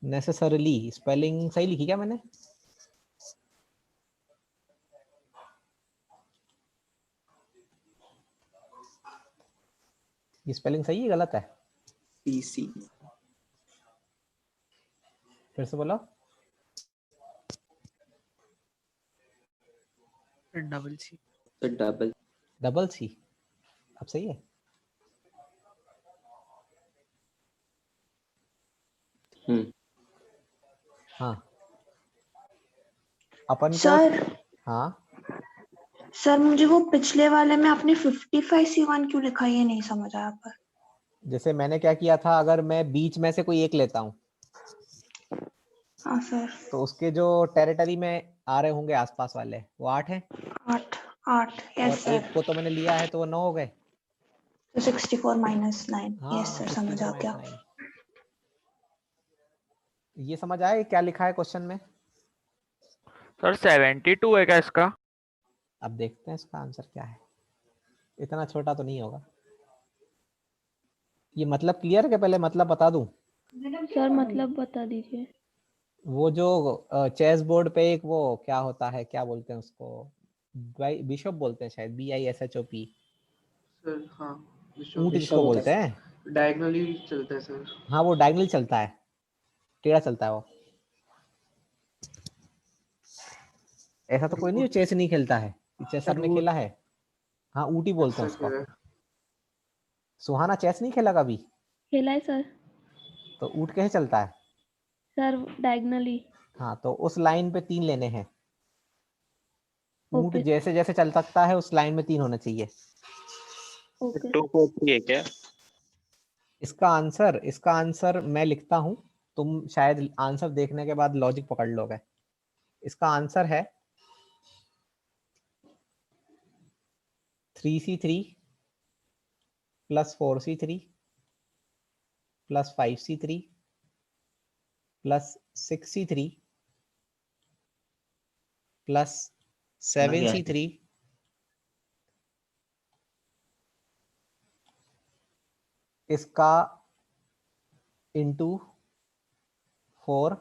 necessarily, स्पेलिंग सही लिखी क्या मैंने? ये स्पेलिंग सही है गलत है? पीसी फिर से बोलो। Double C. तो डबल सी, अब सही है? हाँ अपन को सर हाँ सर मुझे वो पिछले वाले में आपने 55C1 क्यों लिखा, ये नहीं समझ आया पर। जैसे मैंने क्या किया था, अगर मैं बीच में से कोई एक लेता हूँ हाँ सर। तो उसके जो टेरिटरी में आ रहे होंगे आसपास वाले, वो 8 है 8 8 और यस एक सर। को तो मैंने लिया है तो वो 9 हो गए। तो 64 माइनस 9 हाँ यस सर, समझ 64 आ माइनस गया। 9। ये समझ आए क्या लिखा है क्वेश्चन में? सर 72 है क्या इसका? अब देखते हैं इसका आंसर क्या है। इतना छोटा तो नहीं होगा। ये मतलब क्लियर है कि पहले मतलब बता दूं? सर मतलब बता दीजिए। वो जो चेस बोर्ड पे एक वो क्या होता है, क्या बोलते हैं उसको, बिशप बोलते हैं शायद, BISHOP, सर हाँ ऊंट जिसको बोलते हैं। डायगोनली चलता है सर। हाँ वो डायगोनल चलता है, टेढ़ा चलता है वो। ऐसा तो कोई नहीं जो चेस नहीं खेलता है, चेस सर सबने वो खेला है। हाँ ऊँट ही बोलते हैं सर उसको। खेला है। सुहाना चेस नहीं खेला कभी? खेला है सर। तो ऊँट कैसे चलता है? Sir diagonally. हाँ तो उस लाइन पे 3 लेने हैं। ऊँट ओके जैसे जैसे चल सकता है उस लाइन में 3 होना चाहिए। ओके 243 है क्या? इसका आंसर मैं लिखता हूँ, तुम शायद आंसर देखने के बाद लॉजिक पकड़ लोगे। इसका आंसर है 3C3 plus 4C3 plus 5C3 plus 6C3 plus 7C3 इसका इंटू 4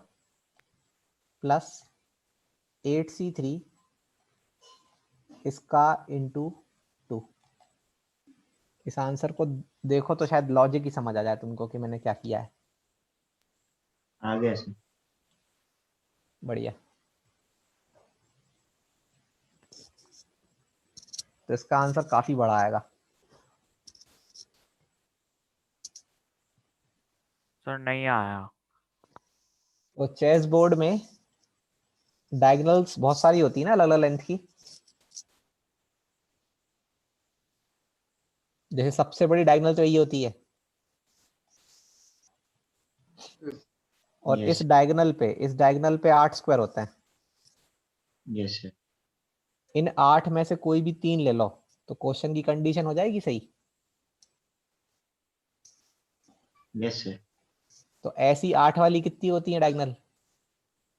प्लस 8C3 इसका इंटू 2। इस आंसर को देखो तो शायद लॉजिक ही समझ आ जाए तुमको कि मैंने क्या किया है। आ गया सर। बढ़िया। तो इसका आंसर काफी बड़ा आएगा। सर नहीं आया। तो चेस बोर्ड में डायगोनल्स बहुत सारी होती है ना, अलग अलग लेंथ की। जैसे सबसे बड़ी डायगोनल तो यही होती है, और यस इस डायगोनल पे 8 स्क्वायर होते हैं। Yes sir. इन 8 में से कोई भी 3 ले लो तो क्वेश्चन की कंडीशन हो जाएगी सही। Yes sir. तो ऐसी 8 वाली कितनी होती है diagonal?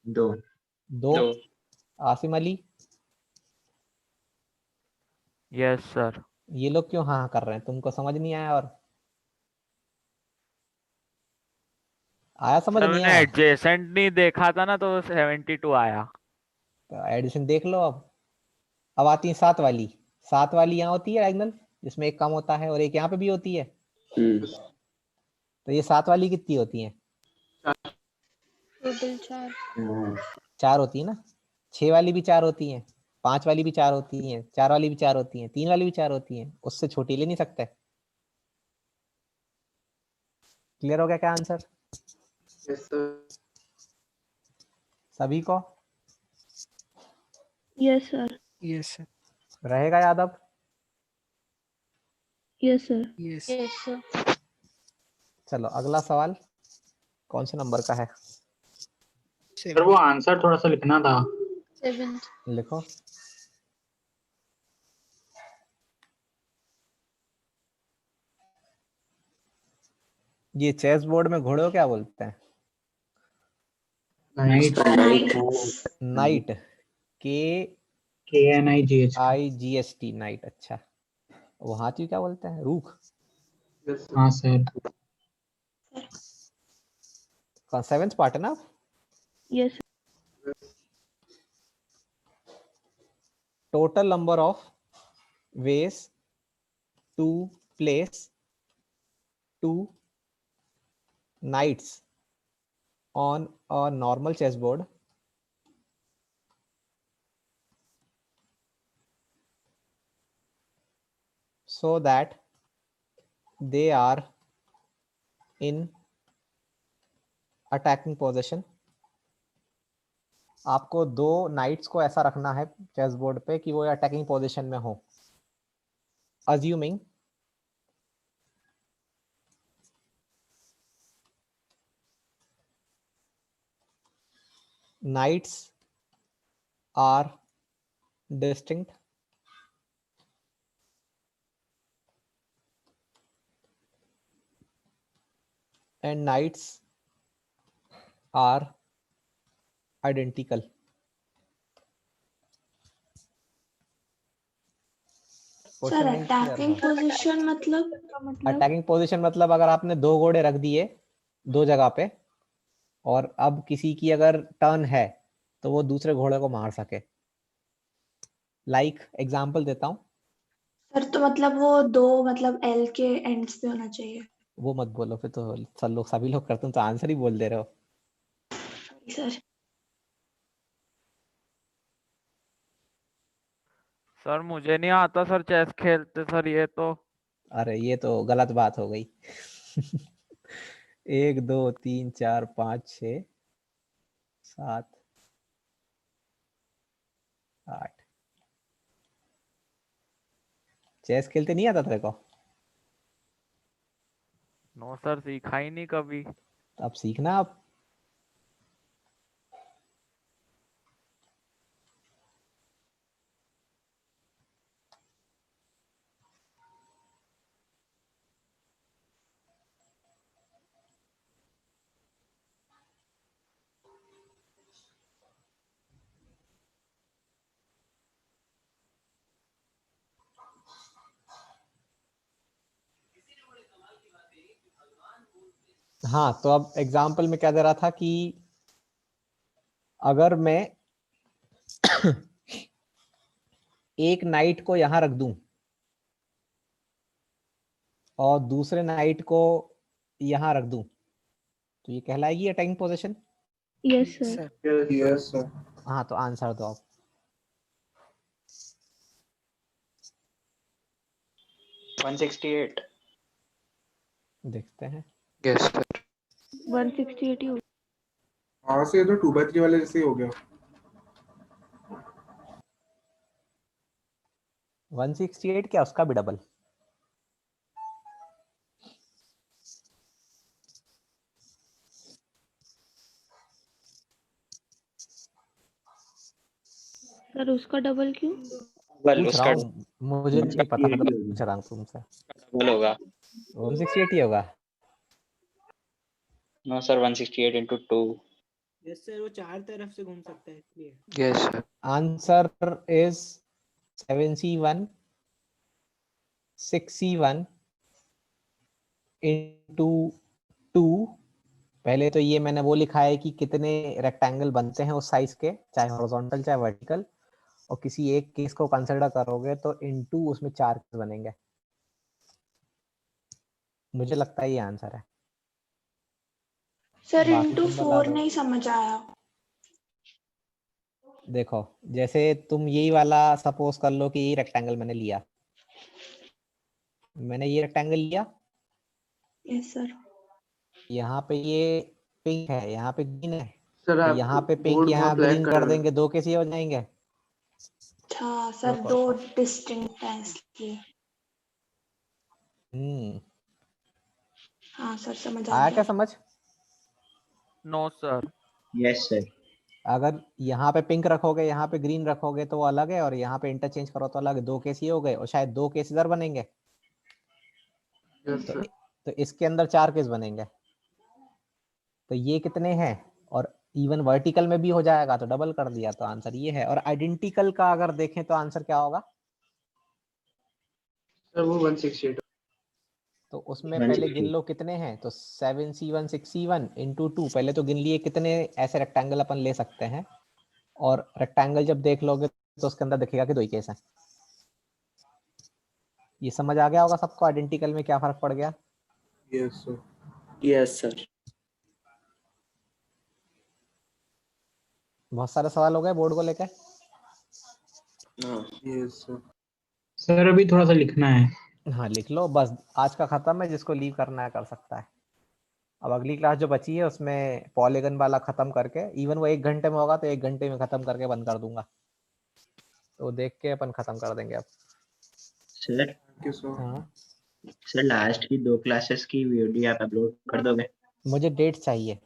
2। 2। Asim Ali, yes sir. ये लोग क्यों हाँ कर रहे हैं? तुमको समझ नहीं आया? और आया समझ सर नहीं मैंने आया? एडजेसेंट नहीं देखा था ना तो 72 आया। तो एडिशन देख लो। अब आती है 7 वाली। 7 वाली यहाँ होती है डायगोनल, जिसमें एक कम होता है और एक यहाँ पे भी होती है। तो ये 7 वाली कितनी होती है? टोटल 4। 4 होती है ना। 6 वाली भी 4 होती है, 5 वाली भी 4 होती है, 4 वाली भी 4 होती है, 3 वाली भी 4 होती है। उससे छोटी ले नहीं सकते। क्लियर हो गया क्या आंसर यस सर। सभी को? Yes sir. Yes sir. रहेगा याद अब? Yes sir. Yes yes sir. चलो अगला सवाल कौन से नंबर का है? सर वो आंसर थोड़ा सा लिखना था। 7। लिखो। ये चेस बोर्ड में घोड़े को क्या बोलते हैं? नाइट। नाइट। KIGHT night. अच्छा, वो हाथी क्या बोलते हैं? रूख। हाँ सर। कौन 7th पार्ट है ना? Yes total number of ways to place 2 knights on a normal chessboard so that they are in attacking position। आपको 2 नाइट्स को ऐसा रखना है चेस बोर्ड पे कि वो अटैकिंग पोजीशन में हो। assuming knights are distinct. And nights are identical. Sir attacking position मतलब अटैकिंग पोजीशन मतलब अगर आपने 2 घोड़े रख दिए 2 जगह पे और अब किसी की अगर टर्न है तो वो दूसरे घोड़े को मार सके। लाइक एग्जांपल देता हूँ। सर तो मतलब वो 2 मतलब एल के एंड्स पे होना चाहिए। वो मत बोलो, फिर तो सभी लोग करते हैं तो आंसर ही बोल दे रहे हो। सर सर मुझे नहीं आता सर चेस खेलते सर, ये तो। अरे ये तो गलत बात हो गई। 1 2 3 4 5 6 7 8 चेस खेलते नहीं आता तेरे को? नो सर, सीखा ही नहीं कभी। अब सीखना। अब हाँ, तो अब एग्जाम्पल में क्या दे रहा था कि अगर मैं एक नाइट को यहां रख दूं और दूसरे नाइट को यहां रख दूं तो ये कहलाएगी attacking position? Yes sir. Yes sir. हाँ, तो आंसर दो आप। 168। देखते हैं। Yes sir. 168 ही हाँ से तो 2/3 वाले जैसे ही हो गया। 168 क्या, उसका भी डबल? सर उसका डबल क्यों? पूछ रहा हूँ, मुझे नहीं पता था तो पूछ रहा हूँ तुमसे। डबल होगा। 168 ही होगा। No sir, 168 into 2। Yes sir, वो 4 तरफ से घूम सकता है इसलिए। Yes sir. Answer is 7c1 6c1 into 2। पहले तो ये मैंने वो लिखा है कि कितने रेक्टेंगल बनते हैं उस साइज के, चाहे हॉरिजॉन्टल चाहे वर्टिकल, और किसी एक केस को कंसिडर करोगे तो इनटू उसमें 4 केस बनेंगे। मुझे लगता है ये आंसर है। सर बाकी इंटू तुम बता 4 दो। नहीं समझ आया। देखो, जैसे तुम यही वाला सपोज कर लो कि ये रेक्टेंगल मैंने लिया, मैंने ये रेक्टेंगल लिया, यस सर। यहाँ पे ये पिंक है, यहाँ पे ग्रीन है, सर तो आप यहाँ पे पिंक बोर्ड यहाँ बहुत लैग ग्रीन कर कर रहे हो। देंगे, 2 केस ये हो जाएंगे। अच्छा सर, 2 डिस्टिंक्ट है इसलिए। हाँ सर, समझ आ आया गया। क्या समझ? No sir. Yes sir. अगर यहाँ पे पिंक रखोगे यहाँ पे ग्रीन रखोगे तो वो अलग है, और यहाँ पे इंटरचेंज करो तो अलग है। 2 केस ये हो गए और शायद 2 केस इधर बनेंगे। Yes sir. तो इसके अंदर 4 केस बनेंगे। तो ये कितने हैं, और इवन वर्टिकल में भी हो जाएगा तो डबल कर दिया, तो आंसर ये है। और आइडेंटिकल का अगर देखें तो आंसर क्या होगा? सर वो 168। तो उसमें पहले गिन लो कितने हैं, तो 7c1 6c1 into 2। पहले तो गिन लिए कितने ऐसे रेक्टेंगल अपन ले सकते हैं, और रेक्टेंगल जब देख लोगे तो उसके अंदर दिखेगा कि 2 ही केस हैं। ये समझ आ गया होगा सबको आइडेंटिकल में क्या फर्क पड़ गया? Yes sir. Yes sir. बहुत सारे सवाल हो गए बोर्ड को लेकर। हाँ। Yes sir. सर अभी थोड़ा सा लिखना है। हाँ लिख लो, बस आज का खत्म है, जिसको लीव करना है कर सकता है। अब अगली क्लास जो बची है उसमें पॉलीगन वाला खत्म करके, इवन वो 1 घंटे में होगा तो 1 घंटे में खत्म करके बंद कर दूंगा, तो देख के अपन खत्म कर देंगे अब। सर हाँ सर, लास्ट की 2 क्लासेस की वीडियो आप अपलोड कर दोगे? मुझे डेट चाहिए।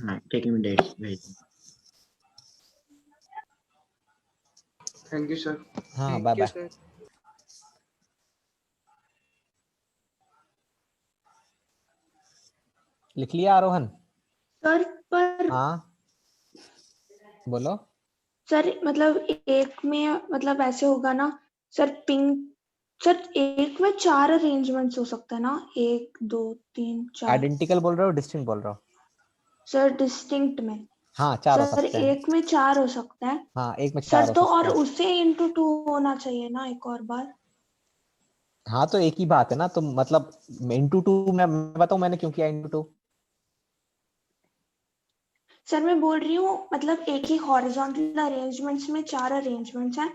हाँ ठीक है, मैं डेट भेज दूँ। Thank you sir. हाँ बाय बाय। सर। लिख लिया आरोहन? सर पर हाँ बोलो। सर मतलब एक में मतलब ऐसे होगा ना सर, पिंक सर एक में 4 अरेंजमेंट्स हो सकते हैं ना, 1 2 3 4। आइडेंटिकल बोल रहे हो डिस्टिंक्ट बोल रहे हो? सर डिस्टिंक्ट में। हाँ 4 हो सर सकते हैं। एक में 4 हो सकते हैं। हाँ एक में 4 सर हो तो सकते और हैं। उससे इंटू 2 होना चाहिए ना एक और बार। हाँ तो एक ही बात है ना, तो मतलब इंटू 2 मैं बताऊं मैंने क्यों किया इंटू 2? सर मैं बोल रही हूँ मतलब एक ही हॉरिजॉन्टल अरेंजमेंट्स में 4 अरेंजमेंट्स हैं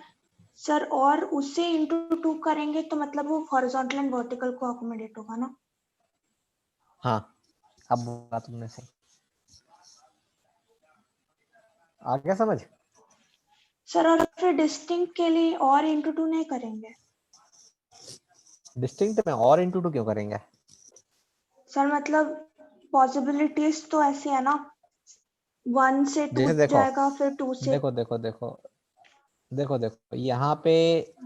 सर, और उससे इंटू 2 करेंगे तो मतलब वो हॉरिजॉन्टल एंड वर्टिकल को अकोमोडेट होगा ना। हाँ अब बोला तुमने सही। आ गया समझ? सर और फिर डिस्टिंक्ट के लिए और इंटू 2 नहीं करेंगे? डिस्टिंक्ट में और इंटू 2 क्यों करेंगे? सर मतलब पॉसिबिलिटीज तो ऐसी है ना, 1 से 2 जैसे देखो जाएगा फिर 2 से। देखो देखो देखो देखो देखो यहाँ पे।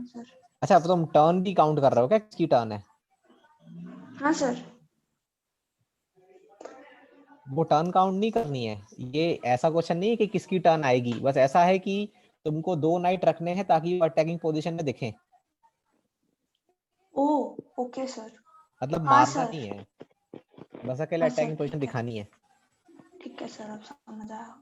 सर अच्छा अब तुम टर्न भी काउंट कर रहे हो क्या? किसकी टर्न है? हाँ सर। वो टर्न काउंट नहीं करनी है। ये ऐसा क्वेश्चन नहीं है कि किसकी टर्न आएगी, बस ऐसा है कि तुमको 2 नाइट रखने हैं ताकि वो अटैकिंग पोजीशन में दिखें। ओ ओके सर। मतलब हाँ मारना सर। नहीं है, बस अकेले हाँ सर अटैकिंग पोजीशन ठीक है, दिखानी है। ठीक है सर अब समझ आया।